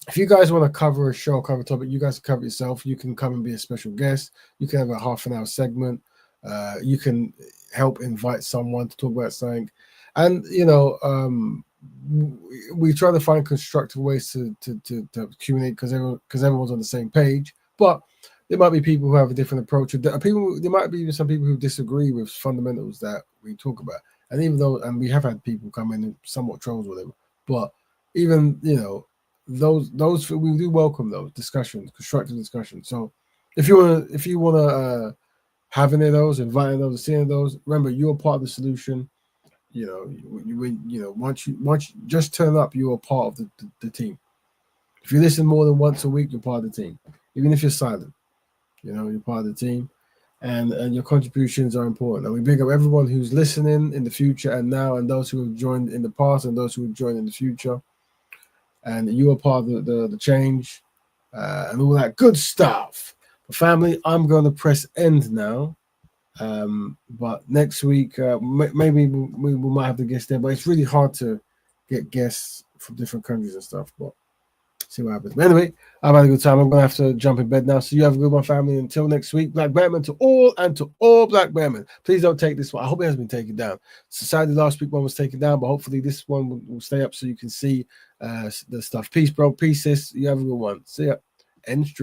if you guys want to cover a show, cover a topic, you guys can cover yourself. You can come and be a special guest. You can have a half an hour segment. You can help invite someone to talk about something. And we try to find constructive ways to communicate because everyone's on the same page. But there might be people who have a different approach. There might be even some people who disagree with fundamentals that we talk about. And even though, and we have had people come in and somewhat trolls with them, but even those we do welcome those discussions, constructive discussions. So if you want to have any of those, inviting those, seeing those, remember you're part of the solution. Once you just turn up, you're a part of the team. If you listen more than once a week, you're part of the team. Even if you're silent, you're part of the team, and your contributions are important. And we big up everyone who's listening in the future and now, and those who have joined in the past and those who have joined in the future. And you are part of the change and all that good stuff. But family, I'm going to press end now. But next week, maybe we might have the guests there, but it's really hard to get guests from different countries and stuff. But see what happens. But anyway, I've had a good time. I'm gonna have to jump in bed now. So you have a good one, family. Until next week, Black Betterment to all Black Betterment. Please don't take this one. I hope it has been taken down. Society last week one was taken down, but hopefully this one will stay up so you can see the stuff. Peace, bro. Peace, sis. You have a good one. See ya. End stream.